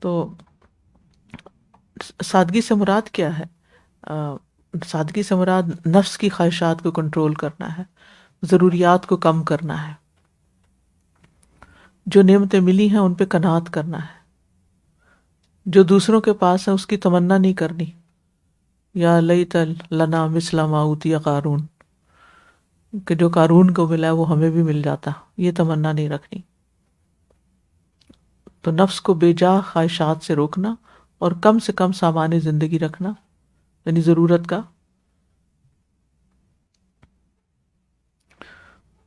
تو سادگی سے مراد کیا ہے؟ سادگی سے مراد نفس کی خواہشات کو کنٹرول کرنا ہے، ضروریات کو کم کرنا ہے، جو نعمتیں ملی ہیں ان پہ قناعت کرنا ہے، جو دوسروں کے پاس ہے اس کی تمنا نہیں کرنی، یا لیت لنا مثل ما اوتی قارون، کہ جو قارون کو ملا ہے وہ ہمیں بھی مل جاتا، یہ تمنا نہیں رکھنی. تو نفس کو بے جا خواہشات سے روکنا اور کم سے کم سامان زندگی رکھنا، یعنی ضرورت کا.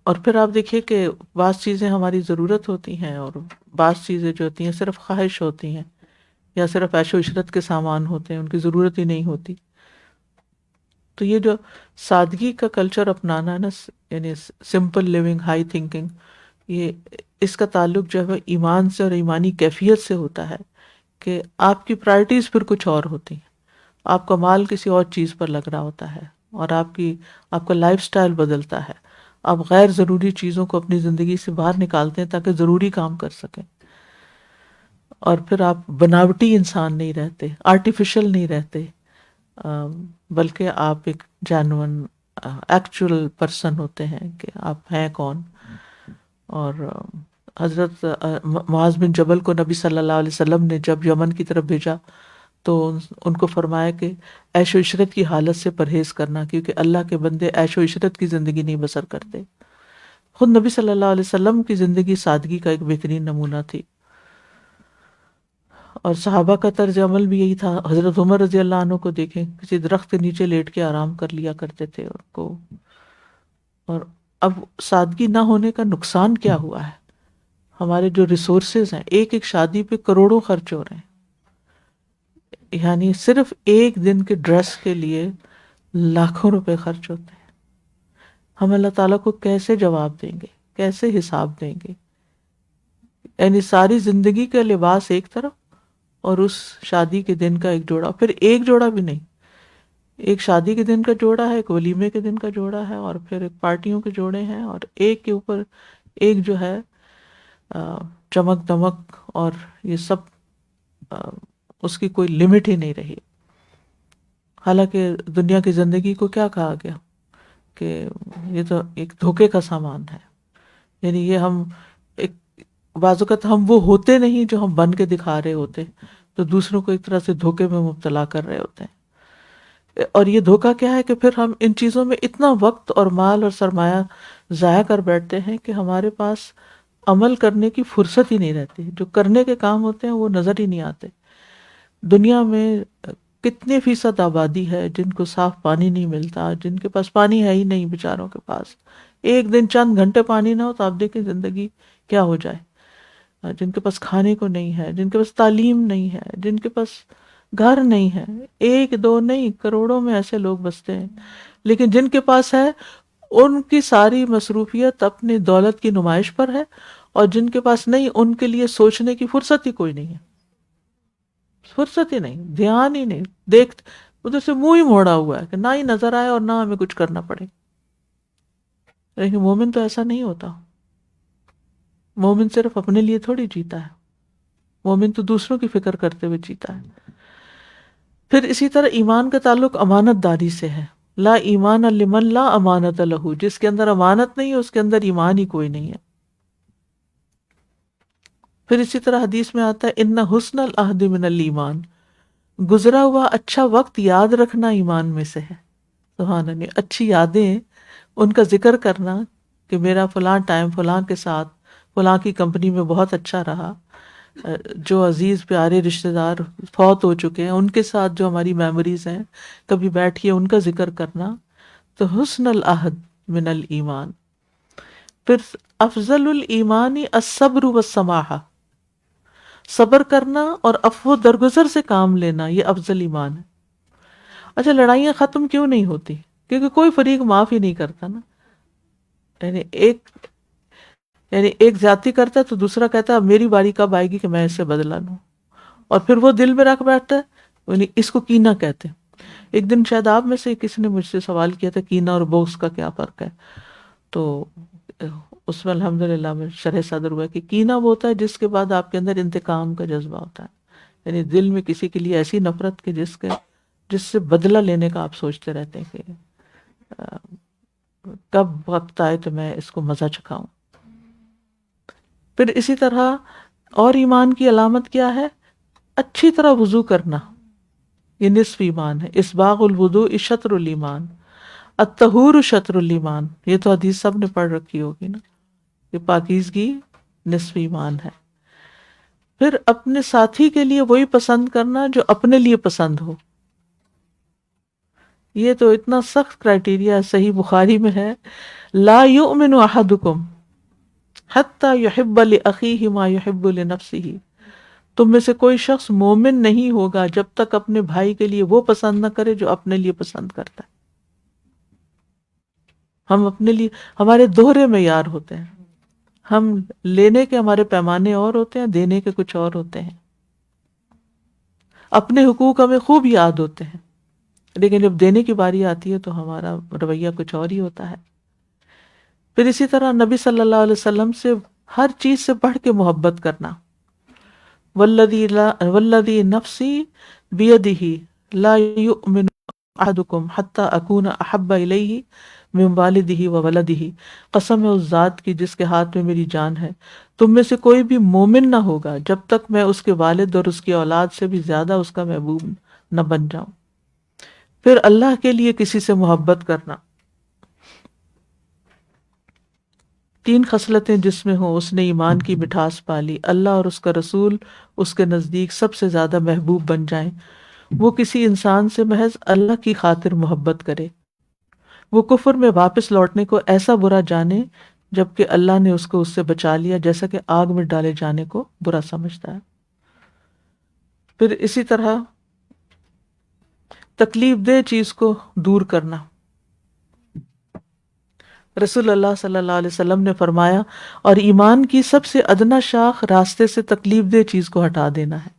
اور پھر آپ دیکھیے کہ بعض چیزیں ہماری ضرورت ہوتی ہیں اور بعض چیزیں جو ہوتی ہیں صرف خواہش ہوتی ہیں یا صرف عیش و عشرت کے سامان ہوتے ہیں، ان کی ضرورت ہی نہیں ہوتی. تو یہ جو سادگی کا کلچر اپنانا ہے نا، یعنی سمپل لیونگ، ہائی تھنکنگ، یہ اس کا تعلق جو ہے ایمان سے اور ایمانی کیفیت سے ہوتا ہے کہ آپ کی پرائرٹیز پھر کچھ اور ہوتی ہیں. آپ کا مال کسی اور چیز پر لگ رہا ہوتا ہے اور آپ کا لائف سٹائل بدلتا ہے. آپ غیر ضروری چیزوں کو اپنی زندگی سے باہر نکالتے ہیں تاکہ ضروری کام کر سکیں. اور پھر آپ بناوٹی انسان نہیں رہتے، آرٹیفیشل نہیں رہتے، بلکہ آپ ایک جینون ایکچوئل پرسن ہوتے ہیں کہ آپ ہیں کون. اور حضرت معاذ بن جبل کو نبی صلی اللہ علیہ وسلم نے جب یمن کی طرف بھیجا تو ان کو فرمایا کہ عیش و عشرت کی حالت سے پرہیز کرنا، کیونکہ اللہ کے بندے عیش و عشرت کی زندگی نہیں بسر کرتے. خود نبی صلی اللہ علیہ وسلم کی زندگی سادگی کا ایک بہترین نمونہ تھی. اور صحابہ کا طرز عمل بھی یہی تھا. حضرت عمر رضی اللہ عنہ کو دیکھیں، کسی درخت کے نیچے لیٹ کے آرام کر لیا کرتے تھے ان کو. اور اب سادگی نہ ہونے کا نقصان کیا ہوا ہے؟ ہمارے جو ریسورسز ہیں، ایک ایک شادی پہ کروڑوں خرچ ہو رہے ہیں، یعنی صرف ایک دن کے ڈریس کے لیے لاکھوں روپے خرچ ہوتے ہیں. ہم اللہ تعالیٰ کو کیسے جواب دیں گے، کیسے حساب دیں گے؟ یعنی ساری زندگی کا لباس ایک طرف اور اس شادی کے دن کا ایک جوڑا، پھر ایک جوڑا بھی نہیں، ایک شادی کے دن کا جوڑا ہے، ایک ولیمے کے دن کا جوڑا ہے، اور پھر ایک پارٹیوں کے جوڑے ہیں، اور ایک کے اوپر ایک جو ہے چمک دمک، اور یہ سب اس کی کوئی لمٹ ہی نہیں رہی. حالانکہ دنیا کی زندگی کو کیا کہا گیا کہ یہ تو ایک دھوکے کا سامان ہے. یعنی یہ ہم ایک بعض اوقات ہم وہ ہوتے نہیں جو ہم بن کے دکھا رہے ہوتے، تو دوسروں کو ایک طرح سے دھوکے میں مبتلا کر رہے ہوتے ہیں. اور یہ دھوکا کیا ہے کہ پھر ہم ان چیزوں میں اتنا وقت اور مال اور سرمایہ ضائع کر بیٹھتے ہیں کہ ہمارے پاس عمل کرنے کی فرصت ہی نہیں رہتی. جو کرنے کے کام ہوتے ہیں وہ نظر ہی نہیں آتے. دنیا میں کتنے فیصد آبادی ہے جن کو صاف پانی نہیں ملتا، جن کے پاس پانی ہے ہی نہیں بیچاروں کے پاس. ایک دن چند گھنٹے پانی نہ ہو تو آپ دیکھیں زندگی کیا ہو جائے. جن کے پاس کھانے کو نہیں ہے، جن کے پاس تعلیم نہیں ہے، جن کے پاس گھر نہیں ہے، ایک دو نہیں کروڑوں میں ایسے لوگ بستے ہیں. لیکن جن کے پاس ہے ان کی ساری مصروفیت اپنی دولت کی نمائش پر ہے، اور جن کے پاس نہیں ان کے لیے سوچنے کی فرصت ہی کوئی نہیں ہے. فرصت ہی نہیں، دھیان ہی نہیں، دیکھ ادھر سے منہ ہی موڑا ہوا ہے کہ نہ ہی نظر آئے اور نہ ہمیں کچھ کرنا پڑے. لیکن مومن تو ایسا نہیں ہوتا. مومن صرف اپنے لیے تھوڑی جیتا ہے، مومن تو دوسروں کی فکر کرتے ہوئے جیتا ہے. پھر اسی طرح ایمان کا تعلق امانت داری سے ہے. لا ایمان لمن لا امانت لہ، جس کے اندر امانت نہیں ہے اس کے اندر ایمان ہی کوئی نہیں ہے. پھر اسی طرح حدیث میں آتا ہے ان حسن العہد من الایمان، گزرا ہوا اچھا وقت یاد رکھنا ایمان میں سے ہے. سبحان اللہ، اچھی یادیں ان کا ذکر کرنا کہ میرا فلاں ٹائم فلاں کے ساتھ فلاں کی کمپنی میں بہت اچھا رہا، جو عزیز پیارے رشتہ دار فوت ہو چکے ہیں ان کے ساتھ جو ہماری میموریز ہیں کبھی بیٹھیے ان کا ذکر کرنا، تو حسن العہد من الایمان. پھر افضل الایمان الصبر والسماحہ، صبر کرنا اور عفو و درگزر سے کام لینا، یہ افضل ایمان ہے. اچھا، لڑائیاں ختم کیوں نہیں ہوتی؟ کیونکہ کوئی فریق معاف ہی نہیں کرتا نا. یعنی ایک زیادتی کرتا ہے تو دوسرا کہتا ہے اب میری باری کب آئے گی کہ میں اس سے بدلہ لوں، اور پھر وہ دل میں رکھ بیٹھتا ہے. یعنی اس کو کینہ کہتے ہیں. ایک دن شاید آپ میں سے کسی نے مجھ سے سوال کیا تھا کینہ اور بغض کا کیا فرق ہے، تو اس میں الحمدللہ میں شرح صدر ہوا کہ کینہ وہ ہوتا ہے جس کے بعد آپ کے اندر انتقام کا جذبہ ہوتا ہے، یعنی دل میں کسی کے لیے ایسی نفرت کہ جس سے بدلہ لینے کا آپ سوچتے رہتے ہیں کہ کب وقت آئے تو میں اس کو مزہ چکھاؤں. پھر اسی طرح اور ایمان کی علامت کیا ہے؟ اچھی طرح وضو کرنا، یہ نصف ایمان ہے. اسباغ الوضوء شطر الایمان، الطہور شطر الایمان، یہ تو حدیث سب نے پڑھ رکھی ہوگی نا، کہ پاکیزگی نصف ایمان ہے. پھر اپنے ساتھی کے لیے وہی پسند کرنا جو اپنے لیے پسند ہو. یہ تو اتنا سخت کرائٹیریا صحیح بخاری میں ہے، لا یؤمن احدکم حتی یحب لاخیہ ما یحب لنفسہ، تم میں سے کوئی شخص مومن نہیں ہوگا جب تک اپنے بھائی کے لیے وہ پسند نہ کرے جو اپنے لیے پسند کرتا ہے. ہم اپنے لیے، ہمارے دوہرے معیار ہوتے ہیں، ہم لینے کے ہمارے پیمانے اور ہوتے ہیں، دینے کے کچھ اور ہوتے ہیں. اپنے حقوق ہمیں خوب یاد ہوتے ہیں، لیکن جب دینے کی باری آتی ہے تو ہمارا رویہ کچھ اور ہی ہوتا ہے. پھر اسی طرح نبی صلی اللہ علیہ وسلم سے ہر چیز سے بڑھ کے محبت کرنا. والذی نفسی بیدہ لا یؤمن احدکم حتی اکون احب الیہ من والدہ وولدہ، قسم ہے اس ذات کی جس کے ہاتھ میں میری جان ہے، تم میں سے کوئی بھی مومن نہ ہوگا جب تک میں اس کے والد اور اس کی اولاد سے بھی زیادہ اس کا محبوب نہ بن جاؤں. پھر اللہ کے لیے کسی سے محبت کرنا. 3 خصلتیں جس میں ہوں اس نے ایمان کی مٹھاس پالی، اللہ اور اس کا رسول اس کے نزدیک سب سے زیادہ محبوب بن جائیں، وہ کسی انسان سے محض اللہ کی خاطر محبت کرے، وہ کفر میں واپس لوٹنے کو ایسا برا جانے جبکہ اللہ نے اس کو اس سے بچا لیا، جیسا کہ آگ میں ڈالے جانے کو برا سمجھتا ہے۔ پھر اسی طرح تکلیف دہ چیز کو دور کرنا، رسول اللہ صلی اللہ علیہ وسلم نے فرمایا، اور ایمان کی سب سے ادنا شاخ راستے سے تکلیف دہ چیز کو ہٹا دینا ہے۔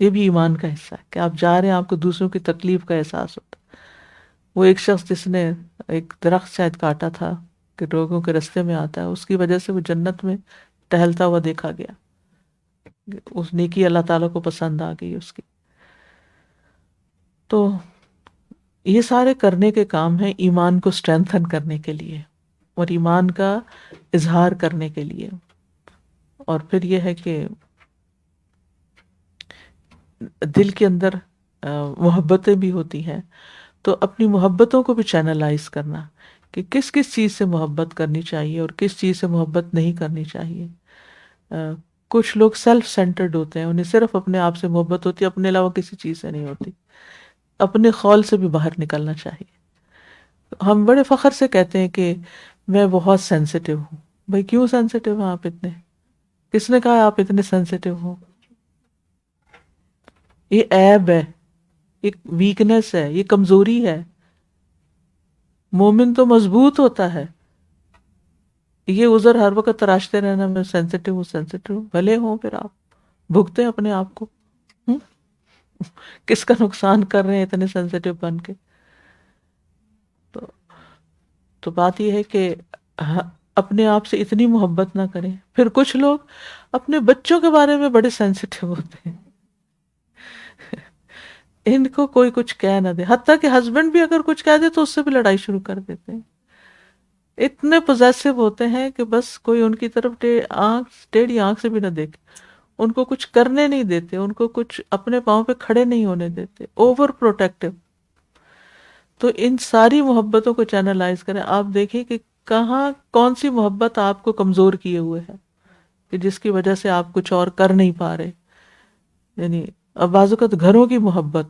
یہ بھی ایمان کا حصہ ہے کہ آپ جا رہے ہیں، آپ کو دوسروں کی تکلیف کا احساس ہوتا ہے۔ وہ ایک شخص جس نے ایک درخت شاید کاٹا تھا کہ لوگوں کے رستے میں آتا ہے، اس کی وجہ سے وہ جنت میں ٹہلتا ہوا دیکھا گیا، اس نیکی اللہ تعالیٰ کو پسند آ گئی اس کی۔ تو یہ سارے کرنے کے کام ہیں ایمان کو اسٹرینتھن کرنے کے لیے اور ایمان کا اظہار کرنے کے لیے۔ اور پھر یہ ہے کہ دل کے اندر محبتیں بھی ہوتی ہیں، تو اپنی محبتوں کو بھی چینلائز کرنا کہ کس کس چیز سے محبت کرنی چاہیے اور کس چیز سے محبت نہیں کرنی چاہیے۔ کچھ لوگ سیلف سینٹرڈ ہوتے ہیں، انہیں صرف اپنے آپ سے محبت ہوتی ہے، اپنے علاوہ کسی چیز سے نہیں ہوتی۔ اپنے خول سے بھی باہر نکلنا چاہیے۔ ہم بڑے فخر سے کہتے ہیں کہ میں بہت سینسٹیو ہوں۔ بھائی کیوں سینسٹیو ہیں آپ اتنے؟ کس نے کہا آپ اتنے سینسٹیو ہو؟ یہ عیب ہے، یہ ویکنس ہے، یہ کمزوری ہے۔ مومن تو مضبوط ہوتا ہے۔ یہ عذر ہر وقت تراشتے رہنا میں سینسٹیو ہوں سینسٹیو ہوں، بھلے ہوں پھر آپ بھگتے ہیں اپنے آپ کو۔ کس کا نقصان کر رہے ہیں اتنے سینسٹیو بن کے؟ تو بات یہ ہے کہ اپنے آپ سے اتنی محبت نہ کریں۔ پھر کچھ لوگ اپنے بچوں کے بارے میں بڑے سینسٹیو ہوتے ہیں، ان کو کوئی کچھ کہہ نہ دے، حتیٰ کہ ہسبینڈ بھی اگر کچھ کہہ دے تو اس سے بھی لڑائی شروع کر دیتے ہیں۔ اتنے پوزیسو ہوتے ہیں کہ بس کوئی ان کی طرف ٹیڑھی آنکھ سے بھی نہ دیکھے، ان کو کچھ کرنے نہیں دیتے، ان کو کچھ اپنے پاؤں پہ کھڑے نہیں ہونے دیتے، اوور پروٹیکٹیو۔ تو ان ساری محبتوں کو چینلائز کریں۔ آپ دیکھیں کہ کہاں کون سی محبت آپ کو کمزور کیے ہوئے ہے کہ جس کی وجہ سے آپ کچھ اور کر نہیں پا رہے۔ یعنی اب بعض اوقات گھروں کی محبت،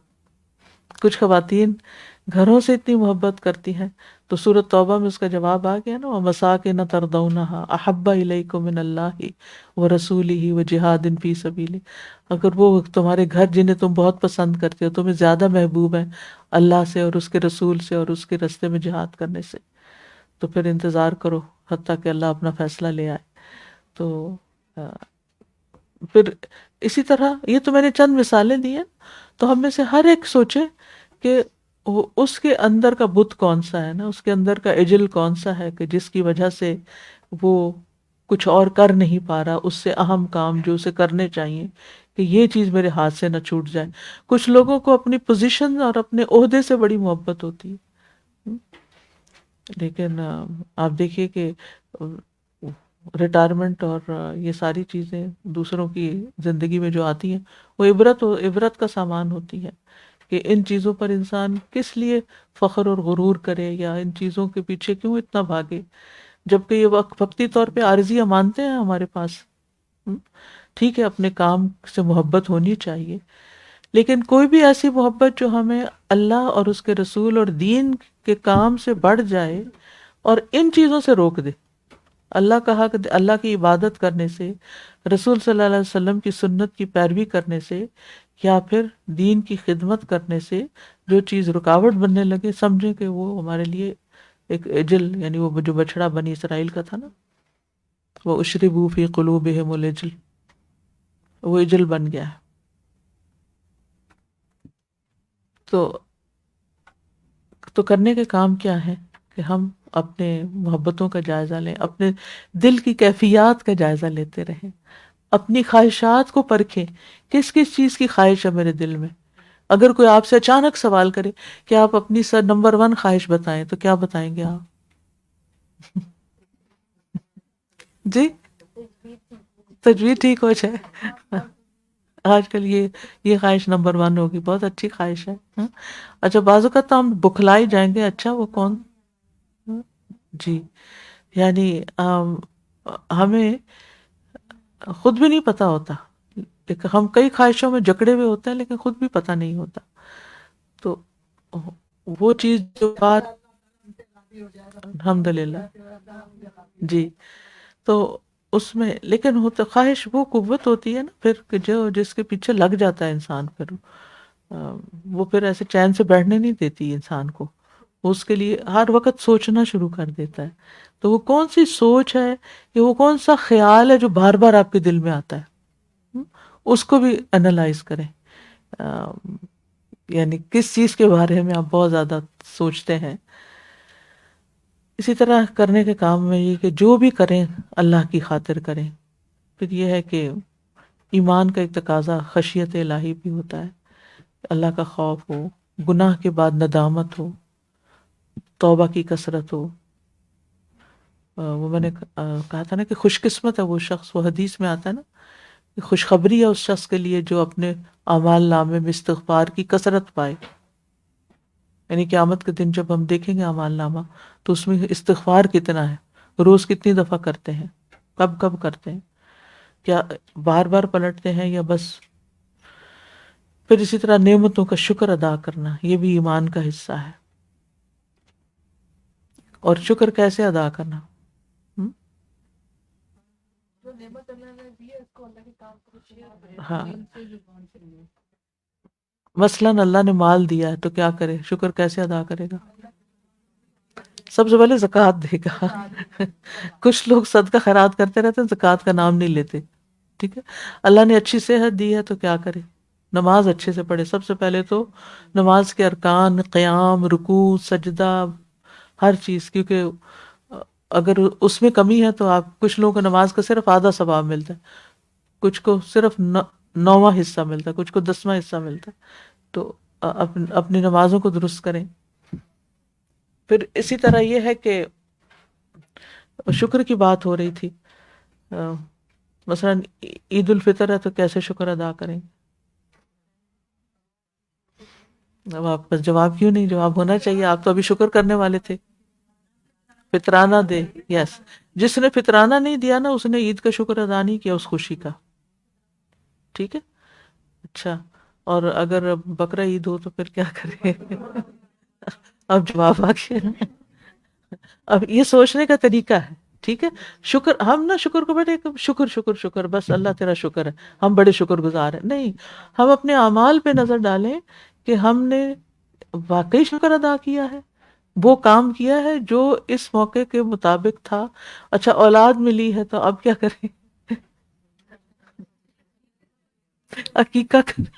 کچھ خواتین گھروں سے اتنی محبت کرتی ہیں، تو سورۃ توبہ میں اس کا جواب آ گیا نا، وَمَسَاكِنَ تَرْضَوْنَهَا أَحَبَّ إِلَيْكُم مِّنَ اللَّهِ وَرَسُولِهِ وَجِهَادٍ فِي سَبِيلِهِ، اگر وہ تمہارے گھر جنہیں تم بہت پسند کرتے ہو تمہیں زیادہ محبوب ہیں اللہ سے اور اس کے رسول سے اور اس کے رستے میں جہاد کرنے سے، تو پھر انتظار کرو حتیٰ کہ اللہ اپنا فیصلہ لے آئے۔ تو پھر اسی طرح یہ تو میں نے چند مثالیں دی ہیں، تو ہم میں سے ہر ایک سوچے کہ اس کے اندر کا بت کون سا ہے نا، اس کے اندر کا اجل کون سا ہے کہ جس کی وجہ سے وہ کچھ اور کر نہیں پا رہا، اس سے اہم کام جو اسے کرنے چاہیے کہ یہ چیز میرے ہاتھ سے نہ چھوٹ جائے۔ کچھ لوگوں کو اپنی پوزیشن اور اپنے عہدے سے بڑی محبت ہوتی ہے، لیکن آپ دیکھیے کہ ریٹائرمنٹ اور یہ ساری چیزیں دوسروں کی زندگی میں جو آتی ہیں وہ عبرت کا سامان ہوتی ہے کہ ان چیزوں پر انسان کس لیے فخر اور غرور کرے یا ان چیزوں کے پیچھے کیوں اتنا بھاگے، جبکہ یہ وقتی طور پہ عارضی امانتیں ہیں ہمارے پاس۔ ٹھیک ہے اپنے کام سے محبت ہونی چاہیے، لیکن کوئی بھی ایسی محبت جو ہمیں اللہ اور اس کے رسول اور دین کے کام سے بڑھ جائے اور ان چیزوں سے روک دے، اللہ کا حق اللہ کی عبادت کرنے سے، رسول صلی اللہ علیہ وسلم کی سنت کی پیروی کرنے سے یا پھر دین کی خدمت کرنے سے جو چیز رکاوٹ بننے لگے، سمجھیں کہ وہ ہمارے لیے ایک اجل، یعنی وہ جو بچڑا بنی اسرائیل کا تھا نا، وہ اشربوا فی قلوبہم العجل، وہ اجل بن گیا ہے۔ تو کرنے کے کام کیا ہے کہ ہم اپنے محبتوں کا جائزہ لیں، اپنے دل کی کیفیات کا جائزہ لیتے رہیں، اپنی خواہشات کو پرکھیں، کس کس چیز کی خواہش ہے میرے دل میں۔ اگر کوئی آپ سے اچانک سوال کرے کہ آپ اپنی نمبر 1 خواہش بتائیں تو کیا بتائیں گے آپ؟ جی تجویز ٹھیک ہو جائے، آج کل یہ خواہش نمبر 1 ہوگی، بہت اچھی خواہش ہے۔ اچھا بعض اوقات تو ہم بکھلائی جائیں گے، اچھا وہ کون؟ جی یعنی ہمیں خود بھی نہیں پتا ہوتا، لیکن ہم کئی خواہشوں میں جکڑے ہوئے ہوتے ہیں لیکن خود بھی پتہ نہیں ہوتا. تو وہ چیز جو بات، الحمدللہ جی، تو اس میں لیکن ہوتا خواہش وہ قوت ہوتی ہے نا پھر کہ جو جس کے پیچھے لگ جاتا ہے انسان، پھر وہ پھر ایسے چین سے بیٹھنے نہیں دیتی انسان کو، وہ اس کے لیے ہر وقت سوچنا شروع کر دیتا ہے. تو وہ کون سی سوچ ہے یا وہ کون سا خیال ہے جو بار بار آپ کے دل میں آتا ہے، اس کو بھی انالائز کریں. یعنی کس چیز کے بارے میں آپ بہت زیادہ سوچتے ہیں. اسی طرح کرنے کے کام میں یہ کہ جو بھی کریں اللہ کی خاطر کریں. پھر یہ ہے کہ ایمان کا ایک تقاضا خشیت الہی بھی ہوتا ہے، اللہ کا خوف ہو، گناہ کے بعد ندامت ہو، توبہ کی کثرت ہو. وہ میں نے کہا تھا نا کہ خوش قسمت ہے وہ شخص، وہ حدیث میں آتا ہے نا کہ خوشخبری ہے اس شخص کے لیے جو اپنے اعمال نامے میں استغفار کی کثرت پائے. یعنی قیامت کے دن جب ہم دیکھیں گے اعمال نامہ تو اس میں استغفار کتنا ہے، روز کتنی دفعہ کرتے ہیں، کب کب کرتے ہیں، کیا بار بار پلٹتے ہیں یا بس. پھر اسی طرح نعمتوں کا شکر ادا کرنا، یہ بھی ایمان کا حصہ ہے. اور شکر کیسے ادا کرنا؟ ہاں، مثلاً اللہ نے مال دیا ہے تو کیا کرے، شکر کیسے ادا کرے گا؟ سب سے پہلے زکوٰۃ دے گا. کچھ لوگ صدقہ خیرات کرتے رہتے ہیں، زکوٰۃ کا نام نہیں لیتے. ٹھیک ہے، اللہ نے اچھی صحت دی ہے تو کیا کرے، نماز اچھے سے پڑھے. سب سے پہلے تو نماز کے ارکان، قیام، رکوع، سجدہ، ہر چیز، کیونکہ اگر اس میں کمی ہے تو آپ کچھ لوگوں کو نماز کا صرف آدھا ثواب ملتا ہے، کچھ کو صرف 9واں حصہ ملتا ہے، کچھ کو 10واں حصہ ملتا ہے. تو اپنی نمازوں کو درست کریں. پھر اسی طرح یہ ہے کہ شکر کی بات ہو رہی تھی، مثلا عید الفطر ہے تو کیسے شکر ادا کریں. اب آپ بس جواب کیوں نہیں، جواب ہونا چاہیے، آپ تو ابھی شکر کرنے والے تھے. فطرانہ دے، یس. جس نے فطرانہ نہیں دیا نا اس نے عید کا شکر ادا نہیں کیا، اس خوشی کا. ٹھیک ہے، اچھا. اور اگر بقرہ عید ہو تو پھر کیا کریں؟ اب جواب آ گیا. اب یہ سوچنے کا طریقہ ہے. ٹھیک ہے، شکر ہم نا شکر کو بیٹھے شکر شکر شکر، بس اللہ تیرا شکر ہے، ہم بڑے شکر گزار ہیں. نہیں، ہم اپنے اعمال پہ نظر ڈالیں کہ ہم نے واقعی شکر ادا کیا ہے، وہ کام کیا ہے جو اس موقع کے مطابق تھا. اچھا، اولاد ملی ہے تو اب کیا کریں؟ عقیقہ کریں.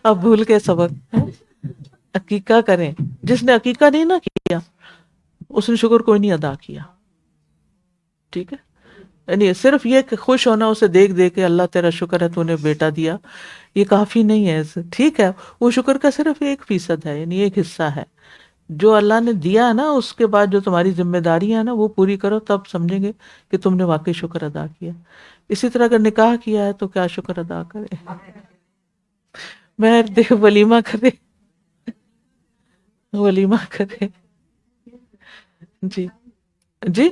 اب بھول کے سبق، عقیقہ کریں. جس نے عقیقہ نہیں نہ کیا اس نے شکر کوئی نہیں ادا کیا. ٹھیک ہے، یعنی صرف یہ کہ خوش ہونا اسے دیکھ دیکھ کے اللہ تیرا شکر ہے تو نے بیٹا دیا، یہ کافی نہیں ہے. ٹھیک ہے، وہ شکر کا صرف 1% ہے، یعنی ایک حصہ ہے. جو اللہ نے دیا ہے نا اس کے بعد جو تمہاری ذمہ داری ہے نا وہ پوری کرو، تب سمجھیں گے کہ تم نے واقعی شکر ادا کیا. اسی طرح اگر نکاح کیا ہے تو کیا شکر ادا کرے، مہر دے، ولیمہ کرے، ولیمہ کرے. جی جی،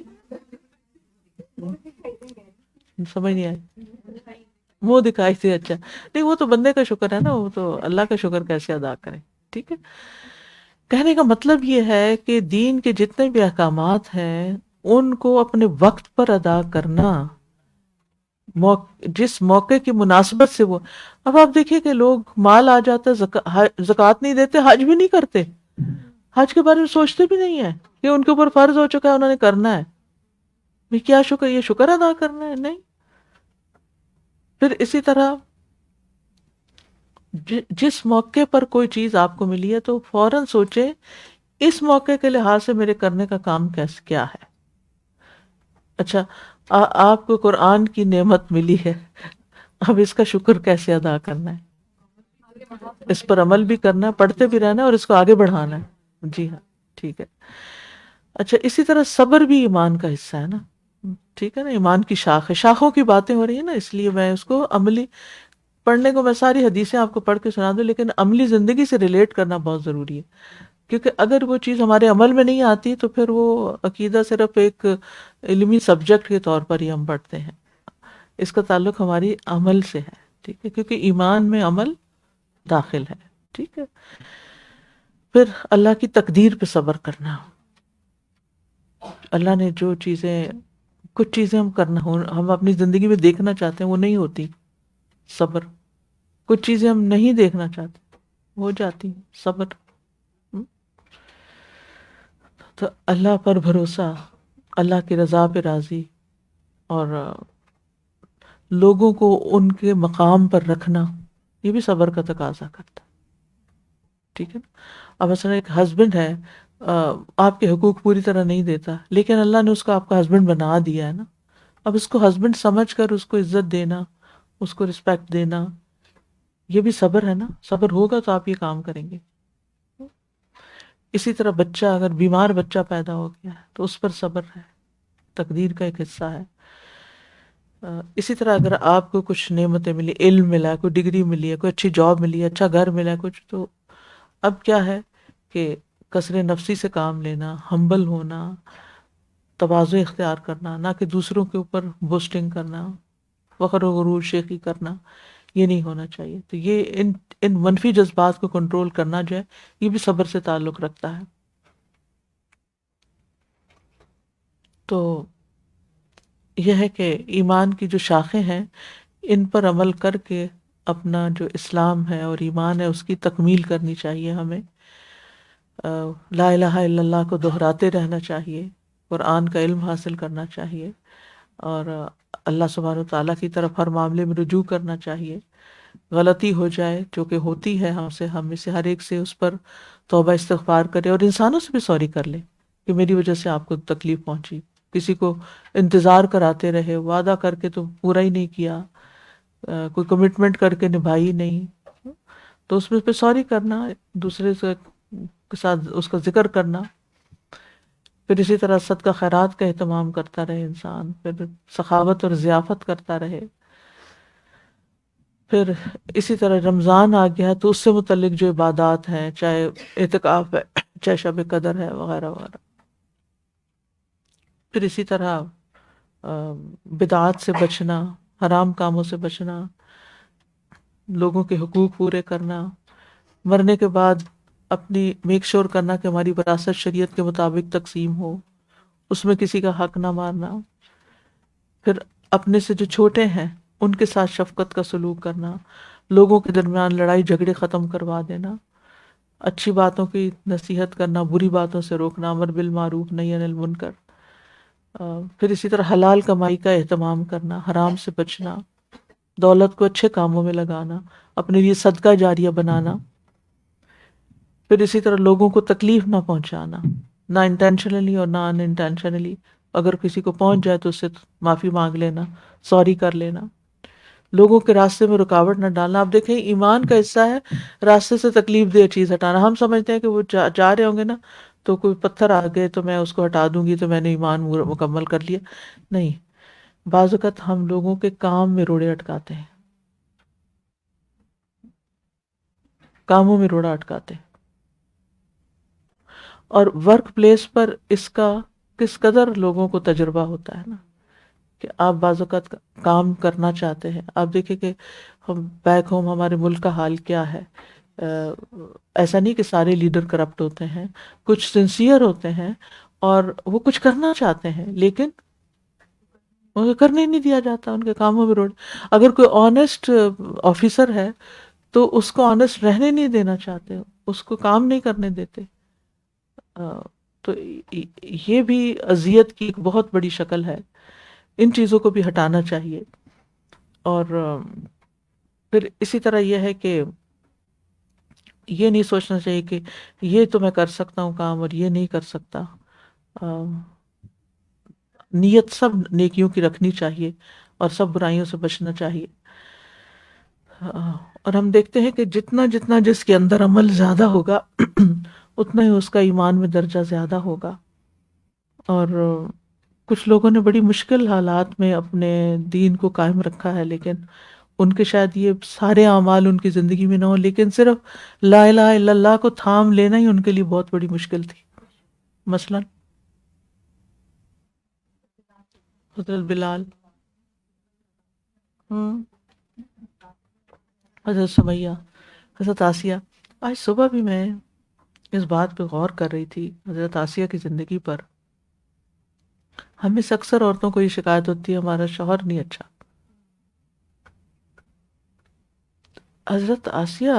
سمجھ نہیں آئی، منہ دکھائی تھے. اچھا نہیں، وہ تو بندے کا شکر ہے نا، وہ تو اللہ کا شکر کیسے ادا کریں. ٹھیک ہے، کہنے کا مطلب یہ ہے کہ دین کے جتنے بھی احکامات ہیں ان کو اپنے وقت پر ادا کرنا، جس موقع کی مناسبت سے. وہ اب آپ دیکھیے کہ لوگ مال آ جاتا ہے، زکوٰۃ نہیں دیتے، حج بھی نہیں کرتے، حج کے بارے میں سوچتے بھی نہیں ہے کہ ان کے اوپر فرض ہو چکا ہے، انہوں نے کرنا ہے. کیا شکر، یہ شکر ادا کرنا ہے؟ نہیں. پھر اسی طرح جس موقع پر کوئی چیز آپ کو ملی ہے تو فوراً سوچیں اس موقع کے لحاظ سے میرے کرنے کا کام کیا ہے. اچھا، آپ کو قرآن کی نعمت ملی ہے، اب اس کا شکر کیسے ادا کرنا ہے، اس پر عمل بھی کرنا ہے، پڑھتے بھی رہنا ہے اور اس کو آگے بڑھانا ہے. جی ہاں، ٹھیک ہے. اچھا، اسی طرح صبر بھی ایمان کا حصہ ہے نا. ٹھیک ہے نا، ایمان کی شاخ ہے. شاخوں کی باتیں ہو رہی ہیں نا، اس لیے میں اس کو عملی پڑھنے کو، میں ساری حدیثیں آپ کو پڑھ کے سنا دوں لیکن عملی زندگی سے ریلیٹ کرنا بہت ضروری ہے. کیونکہ اگر وہ چیز ہمارے عمل میں نہیں آتی تو پھر وہ عقیدہ صرف ایک علمی سبجیکٹ کے طور پر ہی ہم پڑھتے ہیں. اس کا تعلق ہماری عمل سے ہے، ٹھیک ہے، کیونکہ ایمان میں عمل داخل ہے. ٹھیک ہے. پھر اللہ کی تقدیر پہ صبر کرنا. اللہ نے جو چیزیں، کچھ چیزیں ہم اپنی زندگی میں دیکھنا چاہتے ہیں وہ نہیں ہوتی، صبر. کچھ چیزیں ہم نہیں دیکھنا چاہتے ہو جاتی، صبر. تو اللہ پر بھروسہ، اللہ کی رضا پہ راضی، اور لوگوں کو ان کے مقام پر رکھنا، یہ بھی صبر کا تقاضا کرتا ہے. ٹھیک ہے نا. اب مثلا ایک ہسبینڈ ہے، آپ کے حقوق پوری طرح نہیں دیتا، لیکن اللہ نے اس کو آپ کا ہسبینڈ بنا دیا ہے نا. اب اس کو ہسبینڈ سمجھ کر اس کو عزت دینا، اس کو رسپیکٹ دینا، یہ بھی صبر ہے نا. صبر ہوگا تو آپ یہ کام کریں گے. اسی طرح بچہ، اگر بیمار بچہ پیدا ہو گیا ہے تو اس پر صبر ہے، تقدیر کا ایک حصہ ہے. اسی طرح اگر آپ کو کچھ نعمتیں ملی، علم ملا ہے، کوئی ڈگری ملی ہے، کوئی اچھی جاب ملی ہے، اچھا گھر ملا ہے کچھ، تو اب کیا ہے کہ کسر نفسی سے کام لینا، ہمبل ہونا، تواضع اختیار کرنا، نہ کہ دوسروں کے اوپر بوسٹنگ کرنا، فخر و غرور شیخی کرنا، یہ نہیں ہونا چاہیے. تو یہ ان منفی جذبات کو کنٹرول کرنا جو ہے، یہ بھی صبر سے تعلق رکھتا ہے. تو یہ ہے کہ ایمان کی جو شاخیں ہیں ان پر عمل کر کے اپنا جو اسلام ہے اور ایمان ہے اس کی تکمیل کرنی چاہیے. ہمیں لا الہ الا اللہ کو دہراتے رہنا چاہیے، قرآن کا علم حاصل کرنا چاہیے، اور اللہ سبحانہ و تعالیٰ کی طرف ہر معاملے میں رجوع کرنا چاہیے. غلطی ہو جائے جو کہ ہوتی ہے ہم میں سے ہر ایک سے، اس پر توبہ استغفار کرے، اور انسانوں سے بھی سوری کر لے کہ میری وجہ سے آپ کو تکلیف پہنچی. کسی کو انتظار کراتے رہے، وعدہ کر کے تو پورا ہی نہیں کیا، کوئی کمٹمنٹ کر کے نبھائی نہیں، تو اس میں پہ سوری کرنا، دوسرے سے کے ساتھ اس کا ذکر کرنا. پھر اسی طرح صدقہ خیرات کا اہتمام کرتا رہے انسان، پھر سخاوت اور ضیافت کرتا رہے. پھر اسی طرح رمضان آ گیا تو اس سے متعلق جو عبادات ہیں، چاہے اعتکاف ہے، چاہے شب قدر ہے، وغیرہ وغیرہ. پھر اسی طرح بدعات سے بچنا، حرام کاموں سے بچنا، لوگوں کے حقوق پورے کرنا، مرنے کے بعد اپنی میک شور کرنا کہ ہماری وراثت شریعت کے مطابق تقسیم ہو، اس میں کسی کا حق نہ مارنا. پھر اپنے سے جو چھوٹے ہیں ان کے ساتھ شفقت کا سلوک کرنا، لوگوں کے درمیان لڑائی جھگڑے ختم کروا دینا، اچھی باتوں کی نصیحت کرنا، بری باتوں سے روکنا، امر بالمعروف نہی عن المنکر. پھر اسی طرح حلال کمائی کا اہتمام کرنا، حرام سے بچنا، دولت کو اچھے کاموں میں لگانا، اپنے لیے صدقہ جاریہ بنانا. پھر اسی طرح لوگوں کو تکلیف نہ پہنچانا، نہ انٹینشنلی اور نہ ان انٹینشنلی. اگر کسی کو پہنچ جائے تو اس سے معافی مانگ لینا، سوری کر لینا. لوگوں کے راستے میں رکاوٹ نہ ڈالنا. آپ دیکھیں ایمان کا حصہ ہے راستے سے تکلیف دہ چیز ہٹانا. ہم سمجھتے ہیں کہ وہ جا رہے ہوں گے نا تو کوئی پتھر آ گئے تو میں اس کو ہٹا دوں گی تو میں نے ایمان مکمل کر لیا. نہیں، بعض اوقات ہم لوگوں کے کام میں روڑے اٹکاتے ہیں، کاموں میں روڑا اٹکاتے ہیں. اور ورک پلیس پر اس کا کس قدر لوگوں کو تجربہ ہوتا ہے نا، کہ آپ بعض اوقات کام کرنا چاہتے ہیں. آپ دیکھیں کہ ہم بیک ہوم ہمارے ملک کا حال کیا ہے. ایسا نہیں کہ سارے لیڈر کرپٹ ہوتے ہیں، کچھ سنسیئر ہوتے ہیں اور وہ کچھ کرنا چاہتے ہیں لیکن ان کو کرنے نہیں دیا جاتا، ان کے کاموں میں روڈ. اگر کوئی آنےسٹ آفیسر ہے تو اس کو آنےسٹ رہنے نہیں دینا چاہتے، اس کو کام نہیں کرنے دیتے. تو یہ بھی اذیت کی ایک بہت بڑی شکل ہے. ان چیزوں کو بھی ہٹانا چاہیے. اور پھر اسی طرح یہ ہے کہ یہ نہیں سوچنا چاہیے کہ یہ تو میں کر سکتا ہوں کام اور یہ نہیں کر سکتا. نیت سب نیکیوں کی رکھنی چاہیے اور سب برائیوں سے بچنا چاہیے. اور ہم دیکھتے ہیں کہ جتنا جتنا جس کے اندر عمل زیادہ ہوگا اتنا ہی اس کا ایمان میں درجہ زیادہ ہوگا. اور کچھ لوگوں نے بڑی مشکل حالات میں اپنے دین کو قائم رکھا ہے لیکن ان کے شاید یہ سارے اعمال ان کی زندگی میں نہ ہوں، لیکن صرف لا الہ الا اللہ کو تھام لینا ہی ان کے لیے بہت بڑی مشکل تھی. مثلا حضرت بلال، حضرت سمیہ، حضرت آسیہ. آج صبح بھی میں اس بات پہ غور کر رہی تھی حضرت آسیہ کی زندگی پر. ہمیں سے اکثر عورتوں کو یہ شکایت ہوتی ہے ہمارا شوہر نہیں اچھا. حضرت آسیہ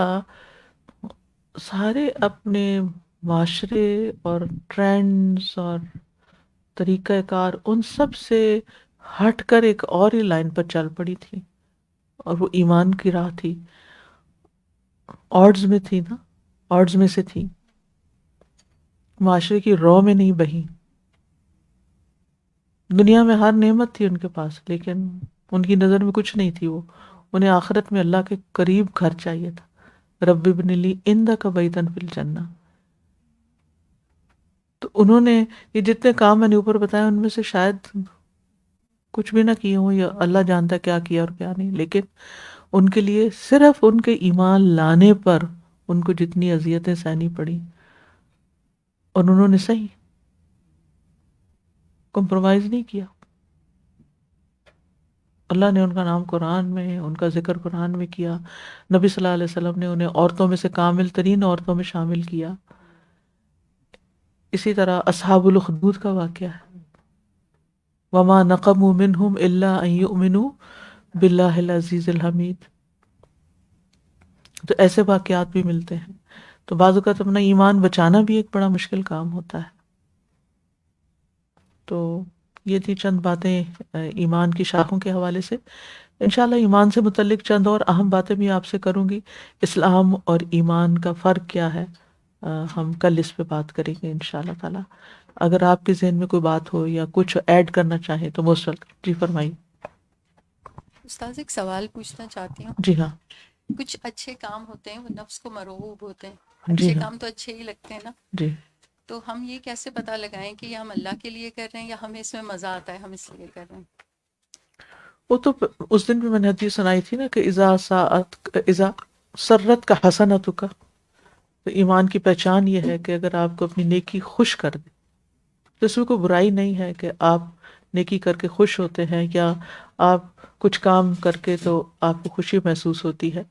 سارے اپنے معاشرے اور ٹرینڈز اور طریقہ کار ان سب سے ہٹ کر ایک اور ہی لائن پر چل پڑی تھی، اور وہ ایمان کی راہ تھی. آڈز میں تھی نا، آڈز میں سے تھی، معاشرے کی رو میں نہیں بہی. دنیا میں ہر نعمت تھی ان کے پاس، لیکن ان کی نظر میں کچھ نہیں تھی. وہ انہیں آخرت میں اللہ کے قریب گھر چاہیے تھا. رب ابن لی عندک بیتا فی الجنہ. تو انہوں نے یہ جتنے کام میں نے اوپر بتائے ان میں سے شاید کچھ بھی نہ کیے ہوں، یا اللہ جانتا ہے کیا کیا اور کیا نہیں، لیکن ان کے لیے صرف ان کے ایمان لانے پر ان کو جتنی اذیتیں سہنی پڑی، اور انہوں نے صحیح کمپرومائز نہیں کیا. اللہ نے ان کا نام قرآن میں، ان کا ذکر قرآن میں کیا. نبی صلی اللہ علیہ وسلم نے انہیں عورتوں میں سے کامل ترین عورتوں میں شامل کیا. اسی طرح اصحاب الاخدود کا واقعہ ہے، وما نقموا منہم الا ان یؤمنوا باللہ العزیز الحمید. تو ایسے واقعات بھی ملتے ہیں. تو بعض اوقات اپنا ایمان بچانا بھی ایک بڑا مشکل کام ہوتا ہے. تو یہ تھی چند باتیں ایمان کی شاخوں کے حوالے سے. انشاءاللہ ایمان سے متعلق چند اور اہم باتیں بھی آپ سے کروں گی. اسلام اور ایمان کا فرق کیا ہے، ہم کل اس پہ بات کریں گے انشاءاللہ تعالی. اگر آپ کے ذہن میں کوئی بات ہو یا کچھ ایڈ کرنا چاہیں تو موسٹ ویلکم. جی فرمائیے. استاذ ایک سوال پوچھنا چاہتی ہوں. جی ہاں. کچھ اچھے کام ہوتے ہیں وہ نفس کو مرغوب ہوتے ہیں، جی اچھے ہاں. کام تو اچھے ہی لگتے ہیں نا، جی تو ہم یہ کیسے پتہ لگائیں کہ یہ ہم اللہ کے لیے کر رہے ہیں یا ہمیں اس میں مزہ آتا ہے ہم اس لیے کر رہے ہیں؟ وہ تو اس دن بھی میں نے حدیث سنائی تھی نا کہ اذا سرت کا حسنت کا. تو ایمان کی پہچان یہ ہے کہ اگر آپ کو اپنی نیکی خوش کر دے تو اس میں کوئی برائی نہیں ہے کہ آپ نیکی کر کے خوش ہوتے ہیں، یا آپ کچھ کام کر کے تو آپ کو خوشی محسوس ہوتی ہے.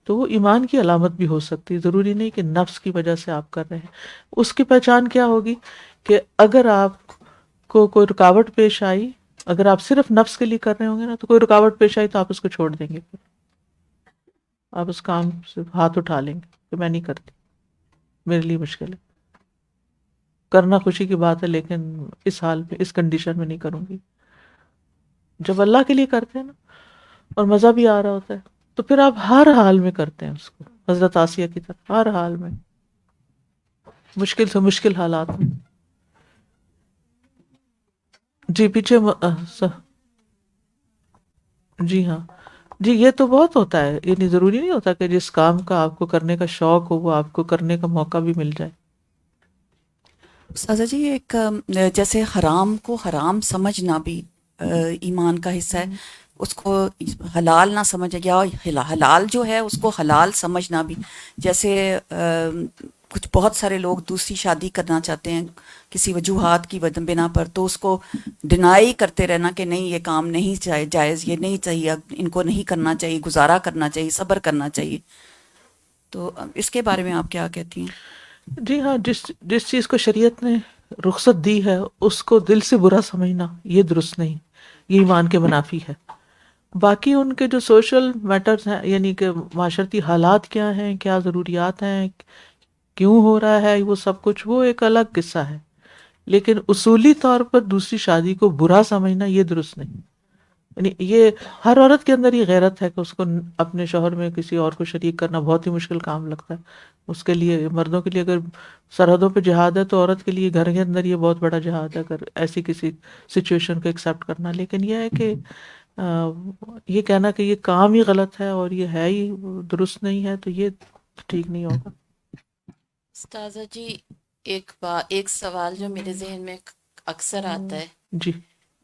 تو وہ ایمان کی علامت بھی ہو سکتی ہے، ضروری نہیں کہ نفس کی وجہ سے آپ کر رہے ہیں. اس کی پہچان کیا ہوگی کہ اگر آپ کو کوئی رکاوٹ پیش آئی، اگر آپ صرف نفس کے لیے کر رہے ہوں گے نا، تو کوئی رکاوٹ پیش آئی تو آپ اس کو چھوڑ دیں گے، پھر آپ اس کام سے ہاتھ اٹھا لیں گے کہ میں نہیں کرتی، میرے لیے مشکل ہے. کرنا خوشی کی بات ہے لیکن اس حال پہ، اس کنڈیشن میں نہیں کروں گی. جب اللہ کے لیے کرتے ہیں نا اور مزہ بھی آ رہا ہوتا ہے تو پھر آپ ہر حال میں کرتے ہیں اس کو، حضرت آسیہ کی طرح ہر حال میں، مشکل سے مشکل حالات میں. جی پیچھے جی ہاں. جی یہ تو بہت ہوتا ہے، یعنی ضروری نہیں ہوتا کہ جس کام کا آپ کو کرنے کا شوق ہو وہ آپ کو کرنے کا موقع بھی مل جائے. استاذہ جی ایک جیسے حرام کو حرام سمجھنا بھی ایمان کا حصہ ہے، اس کو حلال نہ سمجھے، یا حلال جو ہے اس کو حلال سمجھنا بھی. جیسے کچھ بہت سارے لوگ دوسری شادی کرنا چاہتے ہیں کسی وجوہات کی بنا پر، تو اس کو ڈینائی کرتے رہنا کہ نہیں یہ کام نہیں جائز، یہ نہیں چاہیے، ان کو نہیں کرنا چاہیے، گزارا کرنا چاہیے، صبر کرنا چاہیے. تو اس کے بارے میں آپ کیا کہتی ہیں؟ جی ہاں، جس چیز کو شریعت نے رخصت دی ہے اس کو دل سے برا سمجھنا یہ درست نہیں، یہ ایمان کے منافی ہے. باقی ان کے جو سوشل میٹرز ہیں، یعنی کہ معاشرتی حالات کیا ہیں، کیا ضروریات ہیں، کیوں ہو رہا ہے، وہ سب کچھ وہ ایک الگ قصہ ہے. لیکن اصولی طور پر دوسری شادی کو برا سمجھنا یہ درست نہیں. یعنی یہ ہر عورت کے اندر یہ غیرت ہے کہ اس کو اپنے شوہر میں کسی اور کو شریک کرنا بہت ہی مشکل کام لگتا ہے. اس کے لیے، مردوں کے لیے اگر سرحدوں پہ جہاد ہے تو عورت کے لیے گھر کے اندر یہ بہت بڑا جہاد ہے، اگر ایسی کسی سچویشن کو ایکسیپٹ کرنا. لیکن یہ ہے کہ یہ کہنا کہ یہ کام ہی غلط ہے اور یہ ہے ہی درست نہیں ہے تو یہ ٹھیک نہیں ہوگا. استاذہ جی ایک سوال جو میرے ذہن میں اکثر آتا ہے جی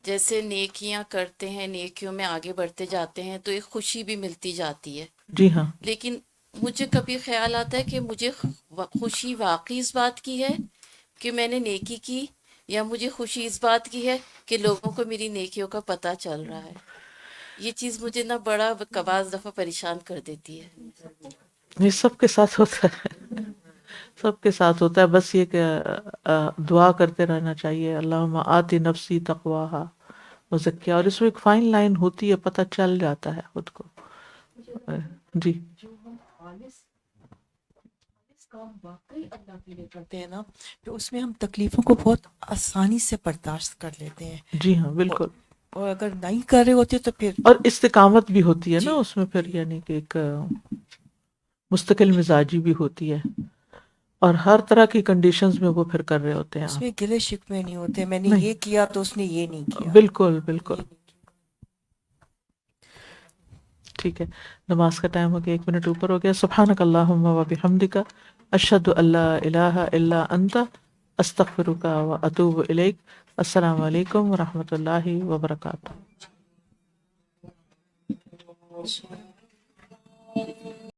جیسے نیکیاں کرتے ہیں، نیکیوں میں آگے بڑھتے جاتے ہیں تو ایک خوشی بھی ملتی جاتی ہے، جی ہاں، لیکن مجھے کبھی خیال آتا ہے کہ مجھے خوشی واقعی اس بات کی ہے کہ میں نے نیکی کی، یا مجھے خوشی اس بات کی ہے کہ لوگوں کو میری نیکیوں کا پتہ چل رہا ہے. یہ چیز مجھے نہ بڑا بعض دفعہ پریشان کر دیتی ہے. یہ سب کے ساتھ ہوتا ہے، سب کے ساتھ ہوتا ہے. بس یہ کہ دعا کرتے رہنا چاہیے، اللہم آتی نفسی تقواہا وزکیہا، اور اس میں ایک فائن لائن ہوتی ہے، پتہ چل جاتا ہے خود کو. جی کام واقعی اللہ کے لیے کرتے ہیں نا، تو اس میں ہم تکلیفوں کو بہت آسانی سے برداشت کر لیتے ہیں، جی ہاں بالکل. اور اگر نہیں کر رہے ہوتے تو پھر اور استقامت بھی ہوتی ہے نا جی اس میں پھر، یعنی کہ ایک مستقل مزاجی بھی ہوتی ہے، اور ہر طرح کی کنڈیشنز میں وہ پھر کر رہے ہوتے ہیں اس آپ. میں گلے شکوے نہیں ہوتے، میں نے نہیں، یہ کیا تو اس نے یہ نہیں کیا. بالکل بالکل. ٹھیک ہے، نماز کا ٹائم ہو گیا، 1 منٹ اوپر ہو گیا. سبحانک اللہم و بحمدک، اشہد ان لا الہ الا انت، استغفرک و اتوب الیک. السلام علیکم و رحمۃ اللہ وبرکاتہ.